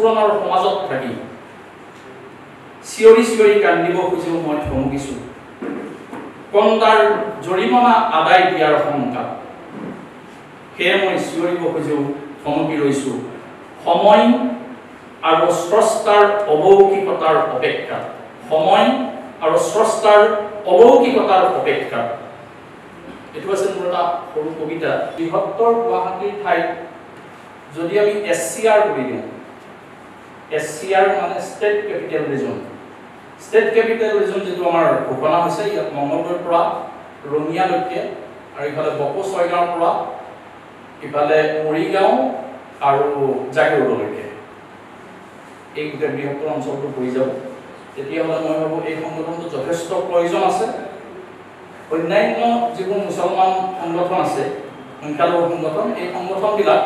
পুৰণৰ সমাজত থাকি চিঞৰি চিঞৰি কান্দিব খুজিও মই থমকিছোঁ কন্দাৰ জৰিমনা আদায় দিয়াৰ শংকা সেয়ে মই চিঞৰিব খুজিও থমকি ৰৈছোঁ সময় আৰু স্ৰষ্টাৰ অবৌকিকতাৰ অপেক্ষা সময় আৰু স্ৰষ্টাৰ অবৌকিকতাৰ অপেক্ষা এইটো আছে মোৰ এটা সৰু কবিতা বৃহত্তৰ গুৱাহাটীৰ ঠাইত যদি আমি SCR কৰি দিওঁ SCR মানে ষ্টেট কেপিটেল ৰিজন যেটো আমাৰ ঘোষণা হৈছে ইয়াত মংগলদৈৰ পৰা ৰঙিয়ালৈকে আৰু ইফালে বকো ছয়গাঁৱৰ পৰা ইফালে মৰিগাঁও আৰু জাগিৰোডলৈকে এই গোটেই বৃহত্তৰ অঞ্চলটো পৰি যাব তেতিয়াহ'লে মই ভাবোঁ এই সংগঠনটো যথেষ্ট প্ৰয়োজন আছে অন্যান্য যিবোৰ মুছলমান সংগঠন আছে সংখ্যালঘু সংগঠন এই সংগঠনবিলাক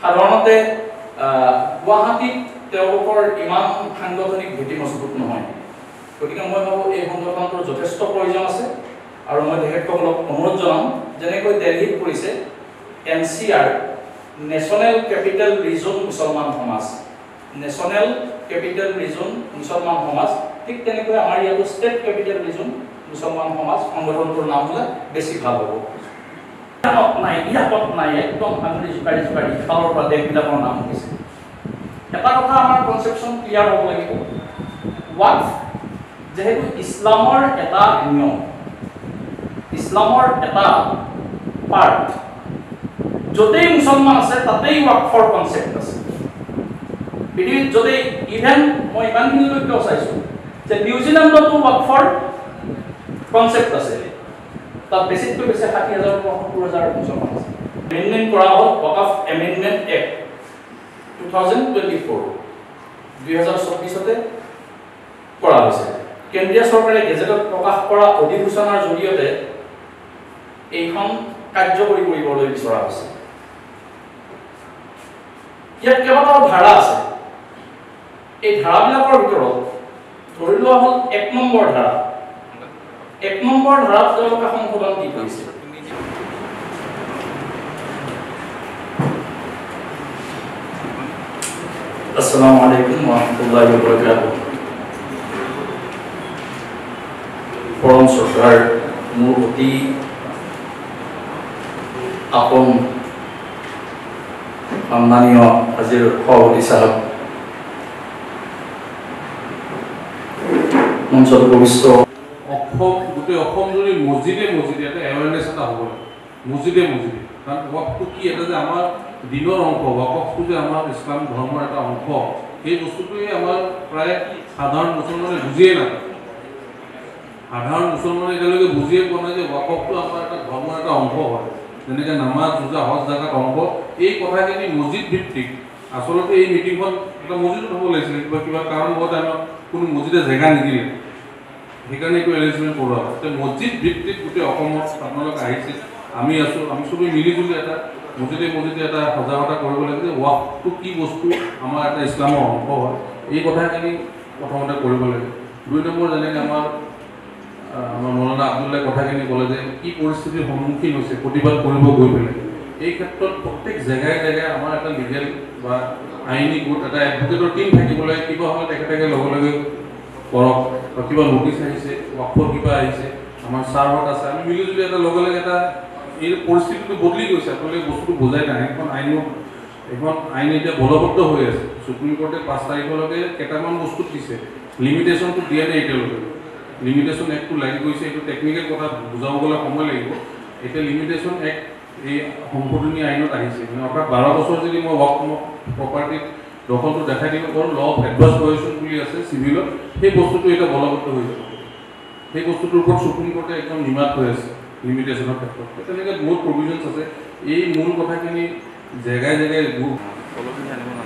সাধাৰণতে গুৱাহাটীত তেওঁলোকৰ ইমান সাংগঠনিক ভেটি মজবুত নহয় গতিকে মই ভাবোঁ এই সংগঠনটোৰ যথেষ্ট প্ৰয়োজন আছে আৰু মই তেখেতসকলক অনুৰোধ জনাম যেনেকৈ দিল্লীত কৰিছে NCR নেশ্যনেল কেপিটেল ৰিজন মুছলমান সমাজ নেশ্যনেল কেপিটেল ৰিজন মুছলমান সমাজ ঠিক তেনেকৈ আমাৰ ইয়াতো ষ্টেট কেপিটেল ৰিজন মুছলমান সমাজ সংগঠনটোৰ নাম হ'লে বেছি ভাল হ'ব ইয়াত নাই একদম আঙুলি জোকাৰি ইফালৰ পৰা দেশবিলাকৰ নাম হৈছে এটা কথা আমাৰ কনচেপশ্যন ক্লিয়াৰ হ'ব লাগিব ৱাকফ যেহেতু ইছলামৰ এটা নিয়ম ইছলামৰ এটা পাৰ্ট য'তেই মুছলমান আছে তাতেই ৱাকফৰ কনচেপ্ট আছে পৃথিৱীত যদি ইভেন মই ইমানখিনিলৈকে চাইছোঁ যে নিউজিলেণ্ডতো ৱাকফৰ কনচেপ্ট আছে তাত বেছিতকৈ বেছি 60,000 পৰা 70,000 মুছলমান আছে এমেণ্ডমেণ্ট কৰা হ'ল ৱাকফ এমেণ্ডমেণ্ট এক্ট 2024 2024তে কৰা হৈছে কেন্দ্ৰীয় চৰকাৰে গেজেটত প্ৰকাশ কৰা অধিসূচনাৰ জৰিয়তে এইখন কাৰ্যকৰী কৰিবলৈ বিচৰা হৈছে ইয়াত কেইবাটাও ধাৰা আছে এই ধাৰাবিলাকৰ ভিতৰত ধৰি লোৱা হ'ল 1 নম্বৰ ধাৰা 1 নম্বৰ ধাৰাত তেওঁলোকে সংশোধন কি কৰিছে আসসালামু আলাইকুম ওয়া ৰাহমাতুল্লাহি ওয়া বাৰাকাতুহু পৰম শ্ৰদ্ধাৰ মোৰ অতি আপন সন্মানীয় হাজিৰ সভাপতি সাহেব মঞ্চত উপবিষ্ট গোটেই অসম জুৰি মছজিদে এটা এৱাৰনেছ এটা হ'ব মছজিদে কাৰণ ৱাকফটো কি এটা যে আমাৰ দিনৰ অংশ ৱাকফটো যে আমাৰ ইছলাম ধৰ্মৰ এটা অংশ সেই বস্তুটোৱে আমাৰ প্ৰায় সাধাৰণ মুছলমানে বুজিয়ে নাপায় সাধাৰণ মুছলমানে এতিয়ালৈকে বুজিয়ে পোৱা নাই যে ৱাকফটো আমাৰ এটা ধৰ্মৰ এটা অংশ হয় যেনেকৈ নামাজ ৰোজা হজ জাকাত অংশ এই কথাখিনি মছজিদ ভিত্তিক আচলতে এই মিটিংখন এটা মছজিদত হ'ব লাগিছিলে কিবা কাৰণবশত আমাক কোনো মছজিদে জেগা নিদিলে সেইকাৰণে একো এৰেঞ্জমেণ্ট কৰোৱা হয় তো মছজিদ ভিত্তিক গোটেই অসমত আপোনালোকে আহিছে আমি আছোঁ আমি চবেই মিলিজুলি এটা মছজিদে এটা সজাগতা কৰিব লাগে যে ৱাকফটো কি বস্তু আমাৰ এটা ইছলামৰ অংশ হয় এই কথাখিনি প্ৰথমতে কৰিব লাগে 2 নম্বৰ যেনেকৈ আমাৰ মৌলানা আব্দুল্লাহ কথাখিনি ক'লে যে কি পৰিস্থিতিৰ সন্মুখীন হৈছে প্ৰতিবাদ কৰিব গৈ পেলাই এই ক্ষেত্ৰত প্ৰত্যেক জেগাই আমাৰ এটা লিগেল বা আইনী গোট এটা এডভোকেটৰ টিম থাকিব লাগে কিবা হয় তেখেতে লগে কৰক বা কিবা নটিছ আহিছে ৱাকফৰ কিবা আহিছে আমাৰ ছাৰহঁত আছে আমি মিলিজুলি এটা লগে এটা এই পৰিস্থিতিটো বদলি গৈছে আপোনালোকে বস্তুটো বুজাই নাই এখন আইন এতিয়া বলবদ্ধ হৈ আছে সুপ্ৰিম কোৰ্টে 5 তাৰিখলৈকে কেইটামান বস্তুত দিছে লিমিটেশ্যনটো দিয়া নাই এতিয়ালৈকে লিমিটেশ্যন এক্টটো লাগি গৈছে এইটো টেকনিকেল কথা বুজাব গ'লে সময় লাগিব এতিয়া লিমিটেশ্যন এক্ট এই সংশোধনী আইনত আহিছে মানে অৰ্থাৎ 12 বছৰ যদি মই ৱাকফ প্ৰপাৰ্টিত দখলটো দেখাই দিব পাৰোঁ ল অফ এডভান্স পজিশ্যন বুলি আছে চিভিলত সেই বস্তুটো এটা বলবদ্ধ হৈ যাব সেই বস্তুটোৰ ওপৰত সুপ্ৰিম কোৰ্টে একদম নিমাত হৈ আছে লিমিটেশ্যনৰ ক্ষেত্ৰত তেনেকৈ বহুত প্ৰভিজনছ আছে এই মূল কথাখিনি জেগাই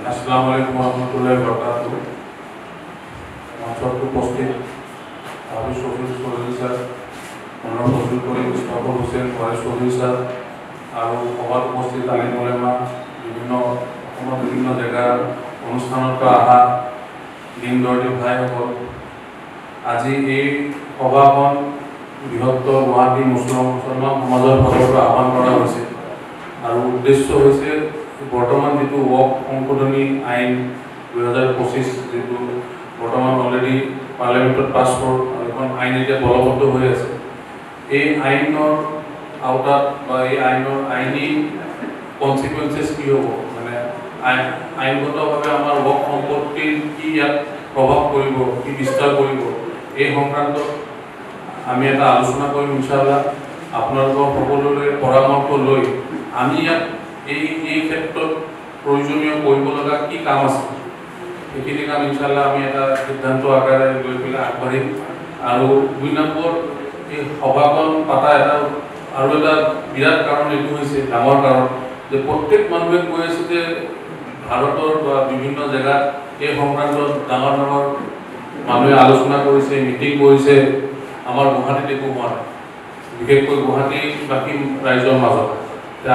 আসসালামু আলাইকুম ওয়া ৰাহমাতুল্লাহি ওয়া বাৰাকাতুহু মঞ্চত উপস্থিত আবু শফিউল চৌধুৰী স্যাৰ ফজলুল কৰিম মুস্তাফা হোসেন ওয়াইস চৌধুৰী স্যাৰ আৰু সভাত উপস্থিত আলিম ওলেমা বিভিন্ন জেগাৰ অনুষ্ঠানৰ পৰা অহা দিন দৰ্দী ভাইসকল আজি এই সভাখন বৃহত্তৰ গুৱাহাটী মুছলমান সমাজৰ ফালৰ পৰা আহ্বান কৰা হৈছে আৰু উদ্দেশ্য হৈছে বৰ্তমান যিটো ৱাকফ সংশোধনী আইন 2025 যেটো বৰ্তমান অলৰেডি পাৰ্লিয়ামেণ্টত পাছ হ'ল আৰু এখন আইন এতিয়া বলবদ্ধ হৈ আছে এই আইনৰ আওতাত বা এই আইনৰ আইনী কনচিকুৱেঞ্চেছ কি হ'ব মানে আইনগতভাৱে আমাৰ ৱৰ্ক সম্পত্তিৰ কি ইয়াত প্ৰভাৱ পৰিব কি বিস্তাৰ কৰিব এই সংক্ৰান্তত আমি এটা আলোচনা কৰিম ইনশাআল্লাহ আপোনালোকৰ সকলোৰে পৰামৰ্শ লৈ আমি ইয়াত এই ক্ষেত্ৰত প্ৰয়োজনীয় কৰিব লগা কি কাম আছে এইখিনি কাম ইনশাআল্লাহ আমি এটা সিদ্ধান্ত আকাৰে লৈ পেলাই আগবাঢ়িম আৰু 2 নম্বৰ এই সভাখন পাতা এটা আৰু এটা বিৰাট কাৰণ এইটো হৈছে ডাঙৰ কাৰণ যে প্ৰত্যেক মানুহে কৈ আছে যে ভাৰতৰ বা বিভিন্ন জেগাত এই সংক্ৰান্তত ডাঙৰ ডাঙৰ মানুহে আলোচনা কৰিছে মিটিং কৰিছে আমাৰ গুৱাহাটীত একো হোৱা নাই বিশেষকৈ গুৱাহাটীবাসী ৰাইজৰ মাজত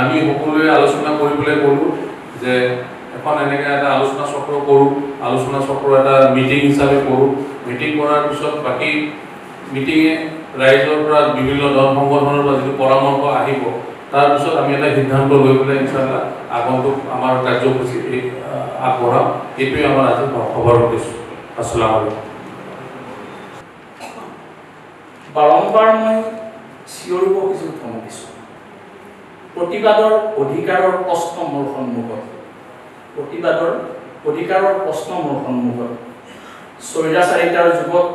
আমি সকলোৱে আলোচনা কৰিবলৈ ক'লোঁ যে এখন এনেকৈ এটা আলোচনা চক্ৰ কৰোঁ আলোচনা চক্ৰ এটা মিটিং হিচাপে কৰোঁ মিটিং কৰাৰ পিছত বাকী মিটিঙে ৰাইজৰ পৰা বিভিন্ন দল সংগঠনৰ পৰা যিটো পৰামৰ্শ আহিব তাৰপিছত আমি এটা সিদ্ধান্ত লৈ পেলাই ইনশাআল্লাহ আগন্তুক আমাৰ কাৰ্যসূচী আগবঢ়াম এইটোৱে আমাৰ আজি সভাৰ উদ্দেশ্য আসসালামু আলাইকুম বাৰম্বাৰ মই চিঞৰিব কিছু ধমকিছোঁ প্ৰতিবাদৰ অধিকাৰৰ প্ৰশ্ন মোৰ সন্মুখত প্ৰতিবাদৰ অধিকাৰৰ প্ৰশ্ন মোৰ সন্মুখত স্বৈৰাচাৰিতাৰ যুগত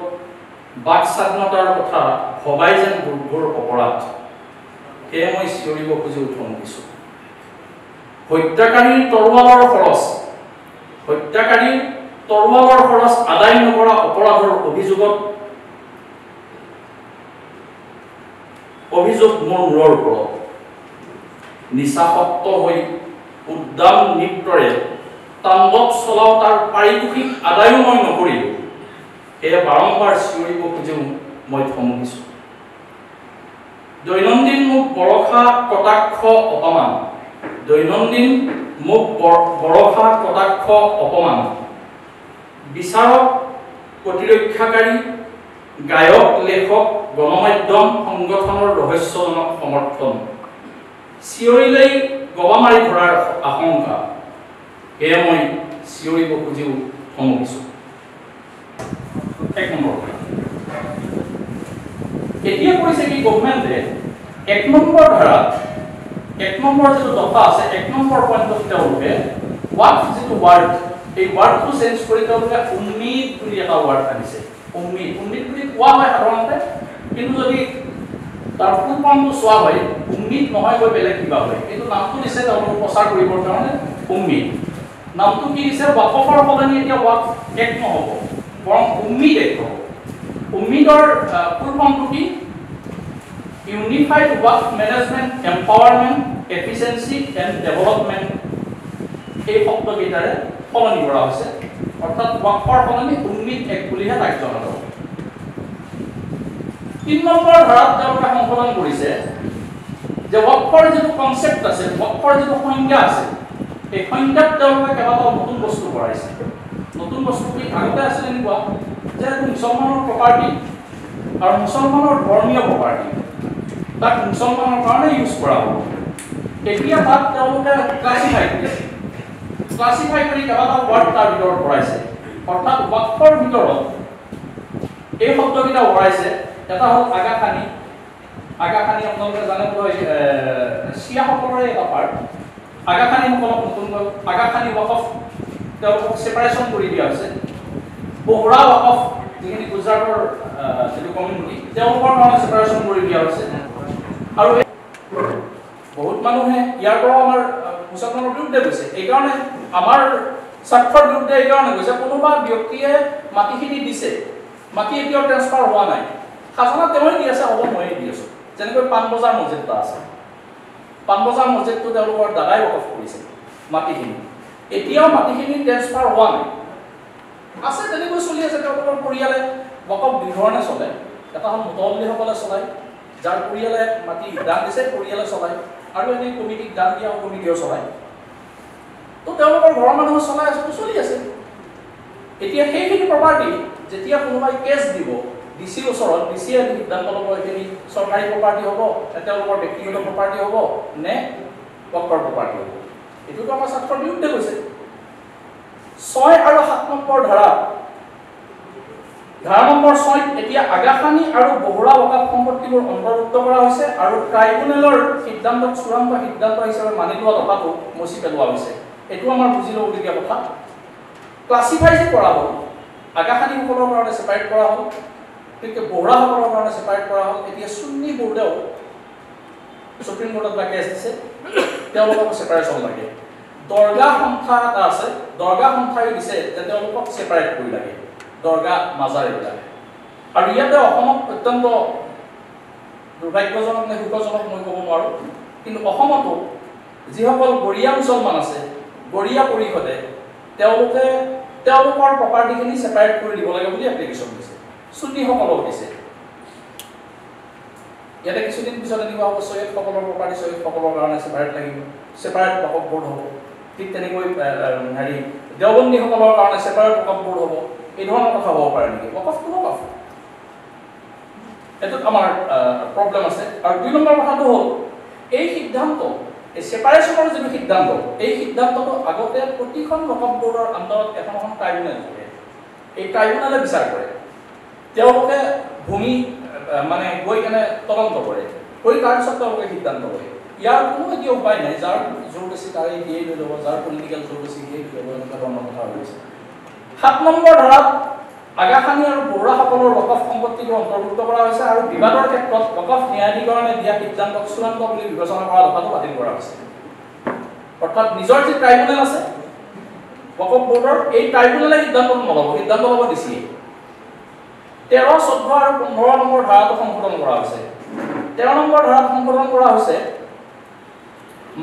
বাক স্বাধীনতাৰ কথা ভবাই যেন দুৰ্ঘৰ অপৰাধ সেয়ে মই চিঞৰিব খুজি ধমকিছোঁ হত্যাকাৰীৰ তৰোৱালৰ খৰচ আদায় নকৰা অপৰাধৰ অভিযোগ মোৰ মূৰৰ ওপৰত নিচাসক্ত হৈ উদ্যান নৃত্যৰে তাণ্ডৱ চলাও তাৰ পাৰিতোষিক আদায়ো মই নকৰিলোঁ সেয়ে বাৰম্বাৰ চিঞৰিব খুজি মই ধমকিছোঁ দৈনন্দিন মোক বৰষা কটাক্ষ অপমান বিচাৰক প্ৰতিৰক্ষাকাৰী গায়ক লেখক গণমাধ্যম সংগঠনৰ ৰহস্যজনক সমৰ্থন চিঞৰিলেই গবা মাৰি ধৰাৰ আশংকা সেয়ে মই চিঞৰিব খুজিও ধমকিছোঁ 1 নম্বৰ এতিয়া কৈছে কি গভৰ্ণমেণ্টে 1 নম্বৰ ধাৰাত 1 নম্বৰ যিটো দফা আছে 1 নম্বৰ পইণ্টত তেওঁলোকে ৱাৰ্ড যিটো ৱাৰ্ড এই ৱাৰ্ডটো চেঞ্জ কৰি তেওঁলোকে উম্মিদ বুলি এটা ৱাৰ্ড আনিছে উম্মিদ বুলি কোৱা হয় সাধাৰণতে কিন্তু যদি তাৰ ফুলফৰ্মটো চোৱা হয় উম্মিদ নহয় গৈ বেলেগ কিবা হয় কিন্তু নামটো দিছে তেওঁলোকে প্ৰচাৰ কৰিবৰ কাৰণে উম্মিদ নামটো কি দিছে ৱাকফৰ সলনি এতিয়া ৱাকফ এক নহ'ব বৰং উম্মিদ এক হ'ব উম্মিদৰ ফুলফৰ্মটো কি unified waqf management empowerment efficiency and development এই শব্দকেইটাৰে সলনি কৰা হৈছে অৰ্থাৎ ৱাকফৰ সলনি উম্মিদ এক বুলিহে তাক জনা যাব 3 নম্বৰ ধাৰাত তেওঁলোকে সংশোধন কৰিছে যে ৱাকফৰ যিটো কনচেপ্ট আছে ৱাকফৰ যিটো সংজ্ঞা আছে এই সংজ্ঞাত তেওঁলোকে কেইবাটাও নতুন বস্তু কৰাইছে নতুন বস্তু কি আগতে আছিল এনেকুৱা যে মুছলমানৰ প্ৰপাৰ্টি আৰু মুছলমানৰ ধৰ্মীয় প্ৰপাৰ্টি তাক মুছলমানৰ কাৰণে ইউজ কৰা হ'ব এতিয়া তাত তেওঁলোকে ক্লাছিফাই কৰি কেইবাটাও ৱাৰ্ড তাৰ ভিতৰত ভৰাইছে অৰ্থাৎ ৱাকফৰ ভিতৰত এই শব্দকেইটা ভৰাইছে এটা হ'ল আগাখানি আপোনালোকে জানে বোধহয় চিয়াসকলৰে এটা পাৰ্ট আগাখানিসকলক নতুনকৈ আগাখানি ৱাকফ তেওঁলোকক ছেপাৰেশ্যন কৰি দিয়া হৈছে বহৰা ৱাকফ যিখিনি গুজৰাটৰ যিটো কমিউনিটি তেওঁলোকৰ কাৰণে ছেপাৰেশ্যন কৰি দিয়া হৈছে আৰু বহুত মানুহে ইয়াৰ পৰা আমাৰ মুছলমানৰ বিৰুদ্ধে গৈছে এইকাৰণে আমাৰ স্বাৰ্থৰ বিৰুদ্ধে এইকাৰণে গৈছে কোনোবা ব্যক্তিয়ে মাটিখিনি দিছে মাটি এতিয়াও ট্ৰেন্সফাৰ হোৱা নাই খাজনা তেওঁই দি আছে হ'ব ময়ে দি আছোঁ যেনেকৈ পাণবজাৰ মছজিদ এটা আছে পাণবজাৰ মছজিদটো তেওঁলোকৰ দাদাই ৱাকফ কৰিছে মাটিখিনি এতিয়াও মাটিখিনি ট্ৰেন্সফাৰ হোৱা নাই আছে তেনেকৈ চলি আছে তেওঁলোকৰ পৰিয়ালে ৱাকফ দুধৰণে চলে এটা হ'ল মুতল্লিসকলে চলায় যাৰ পৰিয়ালে মাটি দান দিছে পৰিয়ালে চলায় আৰু এনেই কমিটিক দান দিয়া কমিটিও চলায় তো তেওঁলোকৰ ঘৰৰ মানুহে চলাই আছে চলি আছে এতিয়া সেইখিনি প্ৰপাৰ্টি যেতিয়া কোনোবাই কেছ দিব ডিচিৰ ওচৰত ডিচিয়ে সিদ্ধান্ত ল'ব এইখিনি চৰকাৰী প্ৰপাৰ্টি হ'ব তেওঁলোকৰ ব্যক্তিগত প্ৰপাৰ্টি হ'ব নে ৱাকফৰ প্ৰপাৰ্টি হ'ব এইটোতো আমাৰ স্বাৰ্থৰ বিৰুদ্ধে গৈছে 6 আৰু 7 নম্বৰ ধাৰা নম্বৰ 6 এতিয়া আগাখানি আৰু বহৰা ৱাকফ সম্পত্তিবোৰ অন্তৰ্ভুক্ত কৰা হৈছে আৰু ট্ৰাইব্যুনেলৰ সিদ্ধান্তক চূড়ান্ত সিদ্ধান্ত হিচাপে মানি লোৱা কথাটো মচি পেলোৱা হৈছে। এইটো আমাৰ বুজি ল'বলগীয়া কথা। ক্লাছিফাই যে কৰা হ'ল, আগাখানিসকলৰ কাৰণে ছেপাৰেট কৰা হ'ল, গতিকে বহৰাসকলৰ কাৰণে ছেপাৰেট কৰা হ'ল। এতিয়া সুন্নি বোৰ্ডেও সুপ্ৰিম কোৰ্টত বা কেছ দিছে, তেওঁলোকক ছেপাৰেশ্যন লাগে। দৰগাহ সংস্থা এটা আছে, দৰগাহ সংস্থাই দিছে যে তেওঁলোকক ছেপাৰেট কৰি লাগে, দৰগাহ মাজাৰ এইবিলাক। আৰু ইয়াতে অসমত অত্যন্ত দুৰ্ভাগ্যজনক নে সুখজনক মই ক'ব নোৱাৰোঁ, কিন্তু অসমতো যিসকল গৰীয়া মুছলমান আছে, গৰীয়া পৰিষদে তেওঁলোকৰ প্ৰপাৰ্টিখিনি ছেপাৰেট কৰি দিব লাগে বুলি এপ্লিকেশ্যন দিছে, সুন্নিসকলক দিছে। ইয়াতে কিছুদিন পিছত এনেকুৱা হ'ব, ছৈয়দসকলৰ প্ৰপাৰ্টি ছৈয়দসকলৰ কাৰণে ছেপাৰেট লাগিব, ছেপাৰেট ৱাকফ বোৰ্ড হ'ব। ঠিক তেনেকৈ দেওবন্দীসকলৰ কাৰণে ছেপাৰেট ৱাকফ বোৰ্ড হ'ব। এই ধৰণৰ কথা হ'ব পাৰে নেকি? ৱাকফটো ৱাকফ, এইটোত আমাৰ প্ৰব্লেম আছে। আৰু 2 নম্বৰ কথাটো হ'ল এই সিদ্ধান্ত, এই ছেপাৰেশ্যনৰ যিটো সিদ্ধান্ত, এই সিদ্ধান্তটো আগতে প্ৰতিখন ৱাকফ বোৰ্ডৰ আণ্ডাৰত এখন ট্ৰাইব্যুনেল থাকে। এই ট্ৰাইব্যুনেলে বিচাৰ কৰে, তেওঁলোকে ভূমি মানে গৈ কেনে তদন্ত কৰে, কৰি তাৰপিছত তেওঁলোকে সিদ্ধান্ত লয়। ইয়াৰ কোনো এতিয়া উপায় নাই, যাৰ জোৰ বেছি তাৰে সিয়েই লৈ ল'ব, যাৰ পলিটিকেল জোৰ বেছি সিয়েই লৈ ল'ব, এনেকুৱা ধৰণৰ কথা হৈ গৈছে। 7 নম্বৰ ধাৰাত আগাখানি আৰু বৰুৱাসকলৰ ৱাকফ সম্পত্তিবোৰ অন্তৰ্ভুক্ত কৰা হৈছে আৰু বিবাদৰ ক্ষেত্ৰত ৱাকফ ন্যায়াধিকৰণে দিয়া সিদ্ধান্তক চূড়ান্ত বুলি বিবেচনা কৰা কথাটো বাতিল কৰা হৈছে। অৰ্থাৎ নিজৰ যি ট্ৰাইব্যুনেল আছে ৱাকফ বোৰ্ডৰ, এই ট্ৰাইব্যুনেলে সিদ্ধান্ত নল'ব, সিদ্ধান্ত ল'ব ডিচিয়ে। 13, 14 আৰু 15 নম্বৰ ধাৰাটো সংশোধন কৰা হৈছে। 13 নম্বৰ ধাৰাত সংশোধন কৰা হৈছে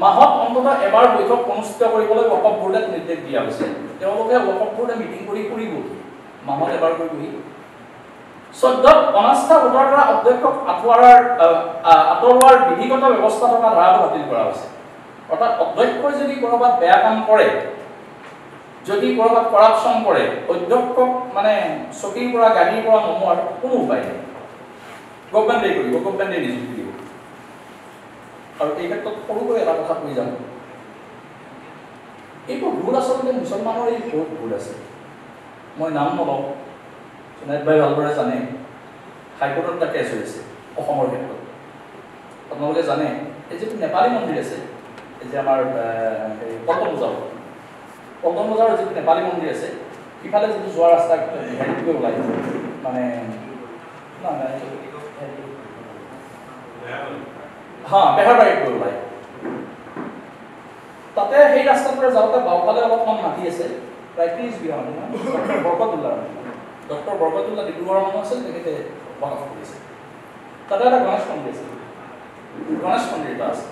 মাহত অন্ততঃ এবাৰ বৈঠক অনুষ্ঠিত কৰিবলৈ ৱাকফ বোৰ্ডে নিৰ্দেশ দিয়া হৈছে। তেওঁলোকে ৱাকফ বোৰ্ডে মিটিং কৰিব মাহত এবাৰ কৰি বহি। 14 অনাস্থা ভোটৰ দ্বাৰা অধ্যক্ষক আঁতৰোৱাৰ বিধিগত ব্যৱস্থা থকা ধাৰাটো বাতিল কৰা হৈছে। অৰ্থাৎ অধ্যক্ষই যদি ক'ৰবাত বেয়া কাম কৰে, যদি ক'ৰবাত কৰাপশ্যন কৰে, অধ্যক্ষক মানে চকীৰ পৰা গাড়ীৰ পৰা নমোৱাৰ কোনো উপায় নাই। গভৰ্ণমেণ্টে কৰিব, গভৰ্ণমেণ্টে নিযুক্তি দিব। আৰু এই ক্ষেত্ৰত সৰুকৈ এটা কথা কৈ যাম, এইবোৰ ভুল আচলতে মুছলমানৰ এই বহুত ভুল আছে। মই নাম নলওঁ, সুনাইট ভাই ভালদৰে জানে, হাইকোৰ্টত এটা কেছ হৈ আছে অসমৰ ক্ষেত্ৰত। আপোনালোকে জানে এই যিটো নেপালী মন্দিৰ আছে, এই যে আমাৰ পল্টন বজাৰৰ যিটো নেপালী মন্দিৰ আছে, সিফালে যিটো যোৱা ৰাস্তা হেৰিকৈ ওলাই মানে বেহাৰবাৰীত গৈ ওলাই, তাতে সেই ৰাস্তাটোৰে যাওঁতে বাওঁফালে অলপমান মাটি আছে, প্ৰায় 30 বিঘা মাটি। ডক্টৰ বৰকতুল্লাহ ডিব্ৰুগড়ৰ মানুহ আছিল, তেখেতে ৱাকফ কৰিছে। তাতে এটা গণেশ মন্দিৰ আছে, গণেশ মন্দিৰ এটা আছে।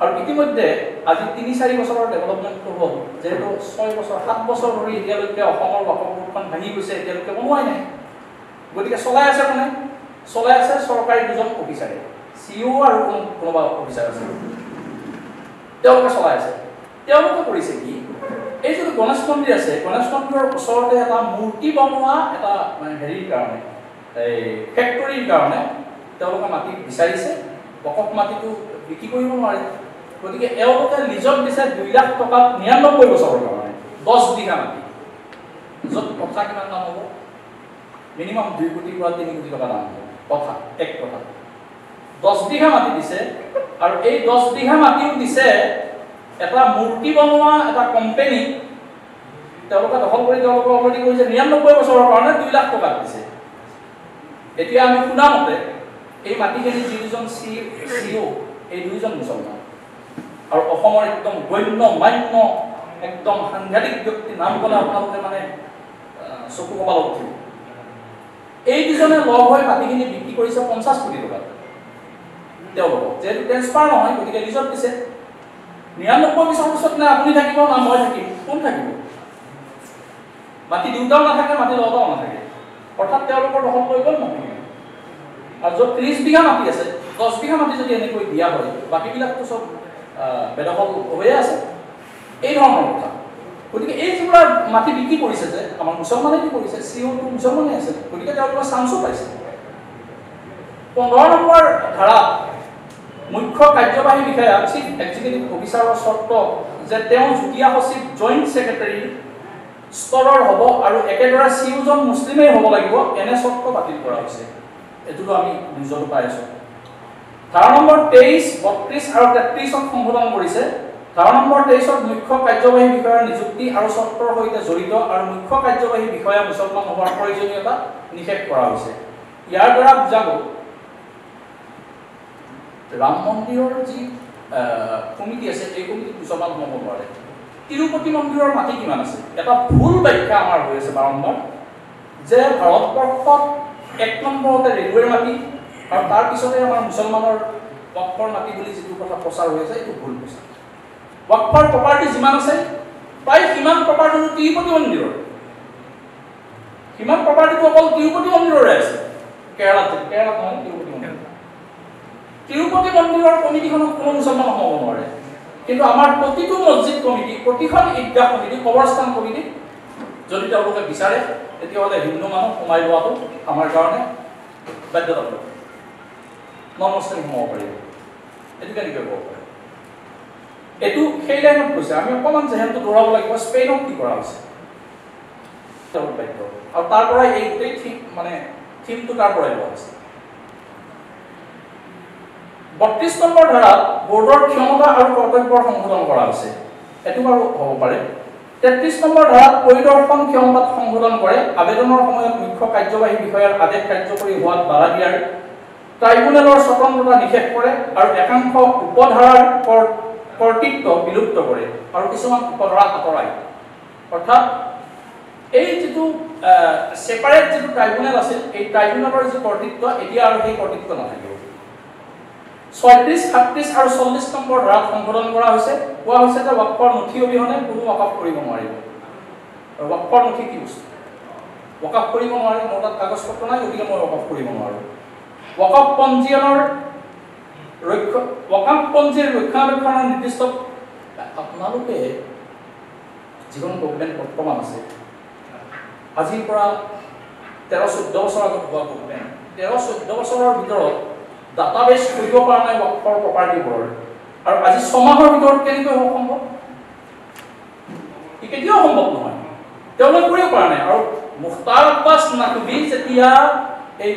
আৰু ইতিমধ্যে আজি 3-4 বছৰৰ ডেভেলপমেণ্টটো হ'ল, যিহেতু 6 বছৰ 7 বছৰ ধৰি এতিয়ালৈকে অসমৰ ৱাকফ বোৰ্ডখন ভাঙি গৈছে, এতিয়ালৈকে বনোৱাই নাই। গতিকে চলাই আছে কোনে? চলাই আছে চৰকাৰী 2জন অফিচাৰে, CEO আৰু কোনোবা অফিচাৰ আছে, তেওঁলোকে চলাই আছে। তেওঁলোকে কৰিছে কি, এই যিটো গণেশ মন্দিৰ আছে, গণেশ মন্দিৰৰ ওচৰতে এটা মূৰ্তি বনোৱা এটা হেৰিৰ কাৰণে, এই ফেক্টৰীৰ কাৰণে তেওঁলোকে মাটি বিচাৰিছে। ৱাকফ মাটিটো বিক্ৰী কৰিব নোৱাৰে, গতিকে এওঁলোকে লিজত দিছে 2 লাখ টকাত 99 বছৰৰ কাৰণে 10 বিঘা মাটি, য'ত কথা কিমান দাম হ'ব, মিনিমাম 2 কোটিৰ পৰা 3 কোটি টকা দাম হ'ব। কথা এক কথা 10 বিঘা মাটি দিছে, আৰু এই 10 বিঘা মাটিও দিছে এটা মূৰ্তি বনোৱা এটা কোম্পানী। তেওঁলোকে দখল কৰি তেওঁলোকে অলৰেডি কৰিছে 99 বছৰৰ কাৰণে 2 লাখ টকা দিছে। এতিয়া আমি শুনা মতে এই মাটিখিনি যি 2জন CEO, এই 2জন মুছলমান, আৰু অসমৰ একদম গণ্য মান্য একদম সাংঘাতিক ব্যক্তি, নাম ক'লে আপোনালোকে মানে চকু কপালত উঠিব। এই 2জনে লগ হৈ মাটিখিনি বিক্ৰী কৰিছে 50 কোটি টকাত। তেওঁলোকক যিহেতু ট্ৰেন্সফাৰ নহয়, গতিকে লিজত দিছে। 99 বছৰ পিছত না আপুনি থাকিব না মই থাকিম, কোন থাকিব? মাটি দিওঁতাও নাথাকে, মাটি লওঁতাও নাথাকে, অৰ্থাৎ তেওঁলোকৰ দখল কৰি গ'ল মাটি। আৰু য'ত 30 বিঘা মাটি আছে, 10 বিঘা মাটি যদি এনেকৈ দিয়া হয়, বাকীবিলাকতো চব বেদখল হৈয়ে আছে। এই ধৰণৰ কথা। গতিকে এই যিবিলাক মাটি বিক্ৰী কৰিছে যে আমাৰ মুছলমানে কি কৰিছে, CEO-টো মুছলমানে আছে, গতিকে তেওঁলোকে চান্সো পাইছে। 15 নম্বৰ ধাৰাত মুখ্য কাৰ্যবাহী বিষয়া চিফ এক্সিকিউটিভ অফিচাৰৰ চৰ্ত যে তেওঁ যুটীয়া সচিব জইণ্ট ছেক্ৰেটাৰী স্তৰৰ হ'ব আৰু একেদৰে সিওজন মুছলিমেই হ'ব লাগিব এনে চৰ্ত বাতিল কৰা হৈছে এটোটো আমি নিউজত পাই আছো ধাৰা নম্বৰ 23 32 আৰু 33 সংশোধন কৰিছে ধাৰা নম্বৰ 23 মুখ্য কাৰ্যবাহী বিষয়াৰ নিযুক্তি আৰু চৰ্তৰ সৈতে জড়িত আৰু মুখ্য কাৰ্যবাহী বিষয়া মুছলমান হোৱাৰ প্ৰয়োজনীয়তা নিষেধ কৰা হৈছে ইয়াৰ দ্বাৰা বুজাব ৰাম মন্দিৰৰ যি কমিটি আছে এই কমিটি মুছলমান হ'ব নোৱাৰে তিৰুপতি মন্দিৰৰ মাটি কিমান আছে এটা ভুল ব্যাখ্যা আমাৰ হৈ আছে বাৰম্বাৰ যে ভাৰতবৰ্ষত এক নম্বৰতে ৰেলৱেৰ মাটি আৰু তাৰ পিছতে আমাৰ মুছলমানৰ ওয়াকফৰ মাটি বুলি যিটো কথা প্ৰচাৰ হৈ আছে এইটো ভুল প্ৰচাৰ ওয়াকফৰ প্ৰপাৰ্টি যিমান আছে প্ৰায় সিমান প্ৰপাৰ্টি তিৰুপতি মন্দিৰৰ সিমান প্ৰপাৰ্টিটো অকল তিৰুপতি মন্দিৰৰে আছে কেৰালাত নহয় তিৰুপতি মন্দিৰৰ কমিটিখনত কোনো মুছলমান হ'ব নোৱাৰে কিন্তু আমাৰ প্ৰতিটো মছজিদ কমিটি প্ৰতিখন ঈদগাহ কমিটি কবৰস্থান কমিটি যদি তেওঁলোকে বিচাৰে তেতিয়াহ'লে হিন্দু মানুহ সোমাই লোৱাটো আমাৰ কাৰণে বাধ্যতামূলক নন মুছলিম সোমাব পাৰিব এইটো কেনেকৈ ক'ব পাৰে এইটো সেই লাইনত কৈছে আমি অকণমান যেহেতু দৌৰাব লাগিব স্পেইনত কি কৰা হৈছে আৰু তাৰ পৰাই এই গোটেই থিমটো তাৰ পৰাই লোৱা হৈছে 32 নম্বৰ ধাৰাত বোৰ্ডৰ ক্ষমতা আৰু কৰ্তব্যৰ সংশোধন কৰা হৈছে এটো বাৰু হ'ব পাৰে 33 নম্বৰ ধাৰাত পৰিদৰ্শন ক্ষমতাত সংশোধন কৰে আবেদনৰ সময়ত মুখ্য কাৰ্যবাহী বিষয়াৰ আদেশ কাৰ্যকৰী হোৱাত বাধা দিয়াৰ ট্ৰাইব্যুনেলৰ স্বতন্ত্ৰতা নিষেধ কৰে আৰু একাংশ উপধাৰাৰ কৰ্তৃত্ব বিলুপ্ত কৰে আৰু কিছুমান উপধাৰা আঁতৰাই অৰ্থাৎ এই যিটো সেপাৰেট যিটো ট্ৰাইব্যুনেল আছিল এই ট্ৰাইব্যুনেলৰ যি কৰ্তৃত্ব এতিয়া আৰু সেই কৰ্তৃত্ব নাথাকিব 36, 37 আৰু 40 নম্বৰ ধাৰাত সংশোধন কৰা হৈছে কোৱা হৈছে যে ওয়াকফৰ নথি অবিহনে কোনো ওয়াকফ কৰিব নোৱাৰিব আৰু ওয়াকফৰ নথি কি বস্তু ওয়াকফ কৰিব নোৱাৰে মোৰ তাত কাগজ পত্ৰ নাই গতিকে মই ওয়াকফ কৰিব নোৱাৰো ওয়াকফ পঞ্জীৰ ৰক্ষণাবেক্ষণৰ নিৰ্দিষ্ট আপোনালোকে যিখন গভৰ্ণমেণ্ট বৰ্তমান আছে আজিৰ পৰা 13-14 বছৰ আগত হোৱা গভৰ্ণমেণ্ট 13-14 বছৰৰ ভিতৰত ডাটাবেছ কৰিব পৰা নাই ওয়াকফৰ প্ৰপাৰ্টিবোৰৰ আৰু আজি 6 মাহৰ ভিতৰত কেনেকৈ হ'ব সম্ভৱ ই কেতিয়াও সম্ভৱ নহয় তেওঁলোকে কৰিব পৰা নাই আৰু মুখতাৰ আব্বাছ নাকভি যেতিয়া এই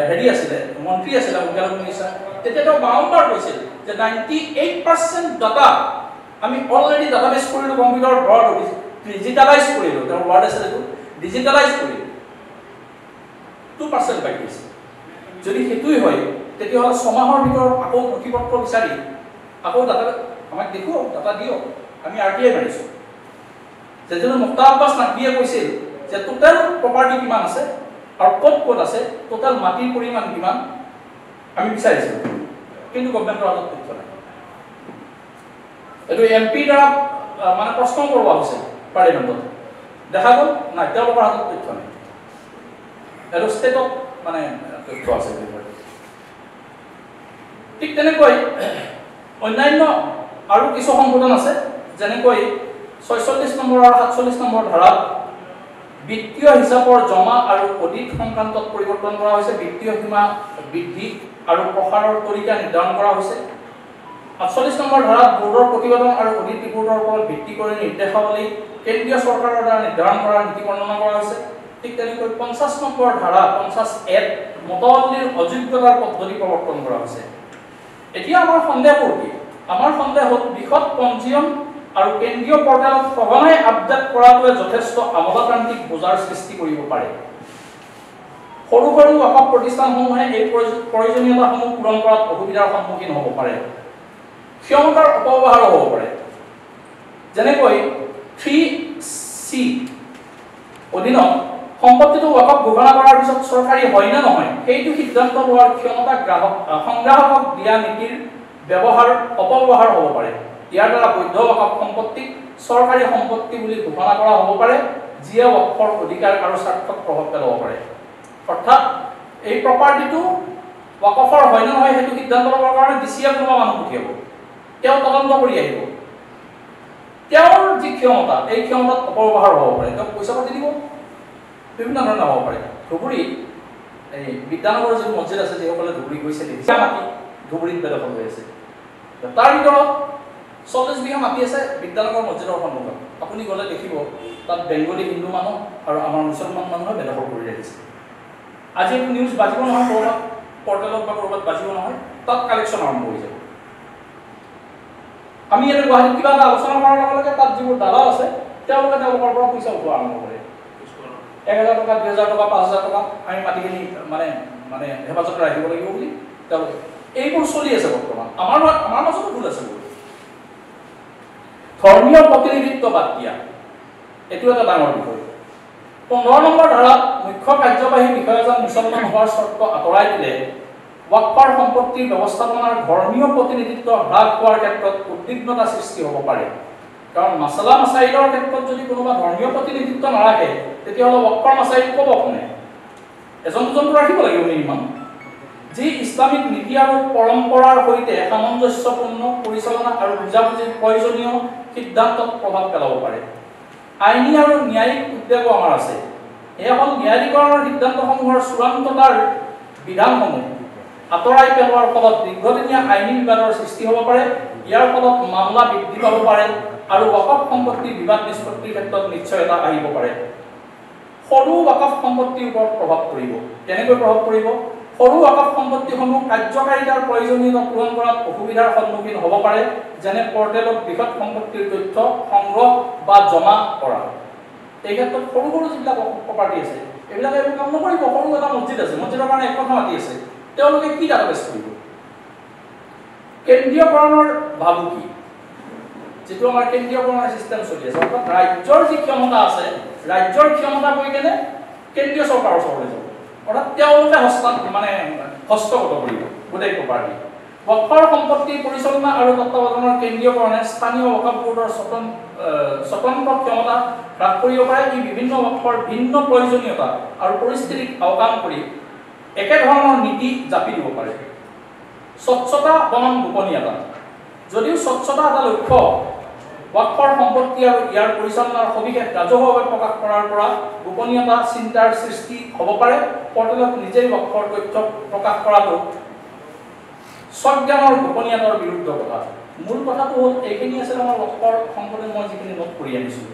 হেৰি আছিলে মন্ত্ৰী আছিলে উদ্যোগ মিনিষ্টাৰ তেতিয়া তেওঁ বাৰম্বাৰ কৈছিল যে 98% ডাটা আমি অলৰেডি ডাটাবেছ কৰিলো কম্পিউটাৰত ভৰাই ডিজিটালাইজ কৰিলো তেওঁৰ ৱাৰ্ড আছে এইটো ডিজিটালাইজ কৰিলো 2% বাকি আছে যদি হেতুই হয় তেতিয়াহ'লে 6 মাহৰ ভিতৰত আকৌ নথিপত্ৰ বিচাৰি আকৌ ডাটা আমাক দেখো ডাটা দিও আমি আৰটিআই মাৰিছো যেনে মুখতাৰ আব্বাছ নাকভিয়ে কৈছিল যে টোটাল প্ৰপাৰ্টি কিমান আছে আৰু ক'ত আছে টোটাল মাটিৰ পৰিমাণ কিমান আমি বিচাৰিছো কিন্তু গভৰ্ণমেণ্টৰ হাতত তথ্য নাই এইটো এমপি দ্বাৰা প্ৰশ্ন কৰোৱা হৈছে পাৰ্লিমেণ্টত দেখা গ'ল নাই তেওঁলোকৰ হাতত তথ্য নাই এইটো ষ্টেটত তথ্য আছে ঠিক তেনেকৈ অন্যান্য আৰু কিছু সংশোধন আছে যেনেকৈ 46 নম্বৰ আৰু 47 নম্বৰ ধাৰাত বিত্তীয় হিচাপৰ জমা আৰু অডিট সংক্ৰান্তত পৰিৱৰ্তন কৰা হৈছে বিত্তীয় সীমা বৃদ্ধি আৰু প্ৰসাৰৰ তৰিকা নিৰ্ধাৰণ কৰা হৈছে 48 নম্বৰ ধাৰাত বোৰ্ডৰ প্ৰতিবেদন আৰু অডিট ৰিপৰ্টৰ ওপৰত ভিত্তি কৰি নিৰ্দেশাৱলী কেন্দ্ৰীয় চৰকাৰৰ দ্বাৰা নিৰ্ধাৰণ কৰা নীতি বৰ্ণনা কৰা হৈছে ঠিক তেনেকৈ 50 নম্বৰ ধাৰা 50 এত মতৱল্লীৰ অযোগ্যতাৰ পদ্ধতি প্ৰৱৰ্তন কৰা হৈছে এতিয়া আমাৰ সন্দেহবোৰ কি আমাৰ সন্দেহ হ'ল বিশদ পঞ্জীয়ন আৰু কেন্দ্ৰীয় পৰ্টেলত সঘনাই আপডেট কৰাটোৱে যথেষ্ট আমোলাতান্ত্ৰিক বোজাৰ সৃষ্টি কৰিব পাৰে সৰু সৰু ওয়াকফ প্ৰতিষ্ঠানসমূহে এই প্ৰয়োজনীয়তাসমূহ পূৰণ কৰাত অসুবিধাৰ সন্মুখীন হ'ব পাৰে ক্ষমতাৰ অপব্যৱহাৰ হ'ব পাৰে যেনেকৈ 3C অধীনত সম্পত্তিটো ওয়াকফ ঘোষণা কৰাৰ পিছত চৰকাৰী হয় না নহয় সেইটো সিদ্ধান্ত লোৱাৰ ক্ষমতা সংগ্ৰাহকক দিয়া নীতিৰ ব্যৱহাৰ অপব্যৱহাৰ হ'ব পাৰে ইয়াৰ দ্বাৰা বৈধ ওয়াকফ সম্পত্তিক চৰকাৰী সম্পত্তি বুলি ঘোষণা কৰা হ'ব পাৰে যিয়ে ওয়াকফৰ অধিকাৰ আৰু স্বাৰ্থক প্ৰভাৱ পেলাব পাৰে অৰ্থাৎ এই প্ৰপাৰ্টিটো ওয়াকফৰ হয় না নহয় সেইটো সিদ্ধান্ত ল'বৰ কাৰণে ডিচিয়ে কোনোবা মানুহ পঠিয়াব তেওঁ তদন্ত কৰি আহিব তেওঁৰ যি ক্ষমতা এই ক্ষমতাত অপব্যৱহাৰ হ'ব পাৰে তেওঁ পইচা পাতি দিব বিভিন্ন ধৰণৰ হ'ব পাৰে ধুবুৰী এই বিদ্যানগৰৰ যি মছজিদ আছে যিসকলে ধুবুৰী গৈছে দেখিছে মাটি ধুবুৰীত বেদখল হৈ আছে তাৰ ভিতৰত 40 বিঘা মাটি আছে বিদ্যানগৰ মছজিদৰ সন্মুখত আপুনি গ'লে দেখিব তাত বেংগলী হিন্দু মানুহ আৰু আমাৰ মুছলমান মানুহে বেদখল কৰি ৰাখিছে আজি এইটো নিউজ বাজিব নহয় ক'ৰবাত পৰ্টেলত বা ক'ৰবাত বাজিব নহয় তাত কালেকশ্যন আৰম্ভ হৈ যাব আমি ইয়াতে গুৱাহাটীত কিবা এটা আলোচনা কৰাৰ লগে লগে তাত যিবোৰ দালাল আছে তেওঁলোকে তেওঁলোকৰ পৰা পইচা উঠোৱা আৰম্ভ কৰে 1000 টকা 2000 টকা 5000 টকা আমি মাটিখিনি মানে হেফাজত ৰাখিব লাগিব বুলি তেওঁলোকে এইবোৰ চলি আছে বৰ্তমান আমাৰ মাজতো ভুল আছে ধৰ্মীয় প্ৰতিনিধিত্ব বাদ দিয়া এইটো এটা ডাঙৰ বিষয় 15 নম্বৰ ধাৰাত মুখ্য কাৰ্যবাহী বিষয়াজন মুছলমান হোৱাৰ চৰ্ত আঁতৰাই দিলে ওয়াকফৰ সম্পত্তিৰ ব্যৱস্থাপনাৰ ধৰ্মীয় প্ৰতিনিধিত্ব হ্ৰাস হোৱাৰ ক্ষেত্ৰত উদ্বিগ্নতা সৃষ্টি হ'ব পাৰে কাৰণ মাছালা মাছাইলৰ ক্ষেত্ৰত যদি কোনোবা ধৰ্মীয় প্ৰতিনিধিত্ব নাৰাখে তেতিয়াহ'লে ওয়াকফৰ মাছাইল ক'ব কোনে এজন দুজনটো ৰাখিব লাগিব মিনিমাম যি ইছলামিক নীতি আৰু পৰম্পৰাৰ সৈতে সামঞ্জস্যপূৰ্ণ পৰিচালনা আৰু বুজাবুজিৰ প্ৰয়োজনীয় সিদ্ধান্তত প্ৰভাৱ পেলাব পাৰে আইনী আৰু ন্যায়িক উদ্বেগো আমাৰ আছে এয়া হ'ল ন্যায়াধিকৰণৰ সিদ্ধান্তসমূহৰ চূড়ান্ততাৰ বিধানসমূহ আঁতৰাই পেলোৱাৰ ফলত দীৰ্ঘদিনীয়া আইনী বিবাদৰ সৃষ্টি হ'ব পাৰে ইয়াৰ ফলত মামলা বৃদ্ধি পাব পাৰে আৰু ওয়াকফ সম্পত্তিৰ বিবাদ নিষ্পত্তিৰ ক্ষেত্ৰত নিশ্চয়তা আহিব পাৰে সৰু ওয়াকফ সম্পত্তিৰ ওপৰত প্ৰভাৱ পৰিব কেনেকৈ প্ৰভাৱ পৰিব সৰু ওয়াকফ সম্পত্তিসমূহ কাৰ্যকাৰিতাৰ প্ৰয়োজনীয়তা পূৰণ কৰাত অসুবিধাৰ সন্মুখীন হ'ব পাৰে যেনে পৰ্টেলত বৃহৎ সম্পত্তিৰ তথ্য সংগ্ৰহ বা জমা কৰা এই ক্ষেত্ৰত সৰু সৰু যিবিলাক প্ৰপাৰ্টি আছে এইবিলাকে এইবোৰ কাম নকৰিব সৰু এটা মছজিদ আছে মছজিদৰ কাৰণে এখন মাটি আছে তেওঁলোকে কি ডাটাবেছ কৰিব কেন্দ্ৰীয়কৰণৰ ভাবুকি যেটো আমাৰ কেন্দ্ৰীয়কৰণৰ সিস্টেম চলি আছে অৰ্থাৎ ৰাজ্যৰ যি ক্ষমতা আছে ৰাজ্যৰ ক্ষমতা গৈ কেনে কেন্দ্ৰীয় চৰকাৰৰ ওচৰলৈ যাব অৰ্থাৎ তেওঁলোকে হস্তগত কৰিব গোটেই প্ৰপাৰ্টি ওয়াকফৰ সম্পত্তিৰ পৰিচালনা আৰু তত্ত্বাৱধানৰ কেন্দ্ৰীয়কৰণে স্থানীয় ওয়াকফ বোৰ্ডৰ স্বতন্ত্ৰ ক্ষমতা হ্ৰাস কৰিব পাৰে ই বিভিন্ন ওয়াকফৰ ভিন্ন প্ৰয়োজনীয়তা আৰু পৰিস্থিতিক আওকাণ কৰি একেধৰণৰ নীতি জাপি দিব পাৰে স্বচ্ছতা বনাম গোপনীয়তা যদিও স্বচ্ছতা এটা লক্ষ্য ওয়াকফৰ সম্পত্তি আৰু ইয়াৰ পৰিচালনাৰ সবিশেষ ৰাজহুৱাভাৱে প্ৰকাশ কৰাৰ পৰা গোপনীয়তা চিন্তাৰ সৃষ্টি হ'ব পাৰে পৰ্টেলত নিজেই ওয়াকফৰ তথ্য প্ৰকাশ কৰাটো স্বজ্ঞানৰ গোপনীয়তাৰ বিৰুদ্ধ কথা মূল কথাটো হ'ল এইখিনি আছে আমাৰ ওয়াকফৰ সম্পত্তি মই যিখিনি নোট কৰি আনিছোঁ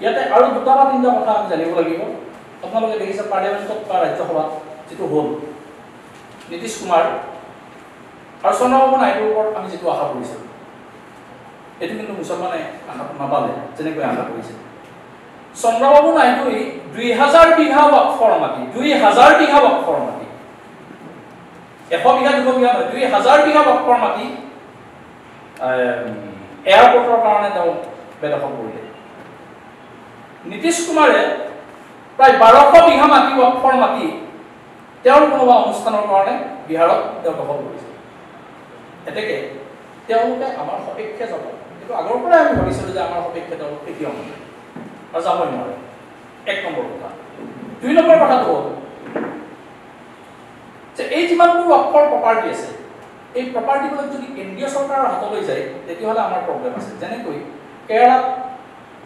ইয়াতে আৰু দুটা বা তিনিটা কথা আমি জানিব লাগিব আপোনালোকে দেখিছে পাৰ্লিয়ামেণ্টত বা ৰাজ্যসভাত যেটো হ'ল নীতিশ কুমাৰ আৰু চন্দ্ৰবাবু নাইডুৰ ওপৰত আমি যেটো আশা কৰিছিলোঁ এটো কিন্তু মুছলমানে আশা নাপালে যেনেকৈ আশা কৰিছিল চন্দ্ৰবাবু নাইডুই 2000 বিঘা ওয়াকফৰ মাটি 2000 বিঘা ওয়াকফৰ মাটি 100 বিঘা 200 বিঘা 2000 বিঘা ওয়াকফৰ মাটি এয়াৰপৰ্টৰ কাৰণে তেওঁ বেদখল কৰিলে নীতিশ কুমাৰে প্ৰায় 1200 বিঘা মাটি ওয়াকফৰ মাটি তেওঁৰ কোনোবা অনুষ্ঠানৰ কাৰণে বিহাৰত তেওঁ দখল কৰিছে এতেকে তেওঁলোকে আমাৰ সপক্ষে যাব কিন্তু আগৰ পৰাই আমি ভাবিছিলোঁ যে আমাৰ সপক্ষে তেওঁলোক কেতিয়াও নহয় আৰু যাবই নোৱাৰে এক নম্বৰ কথা দুই নম্বৰ কথাটো হ'ল যে এই যিমানবোৰ ওয়াকফৰ প্ৰপাৰ্টি আছে এই প্ৰপাৰ্টিবিলাক যদি কেন্দ্ৰীয় চৰকাৰৰ হাতলৈ যায় তেতিয়াহ'লে আমাৰ প্ৰব্লেম আছে যেনেকৈ কেৰালাত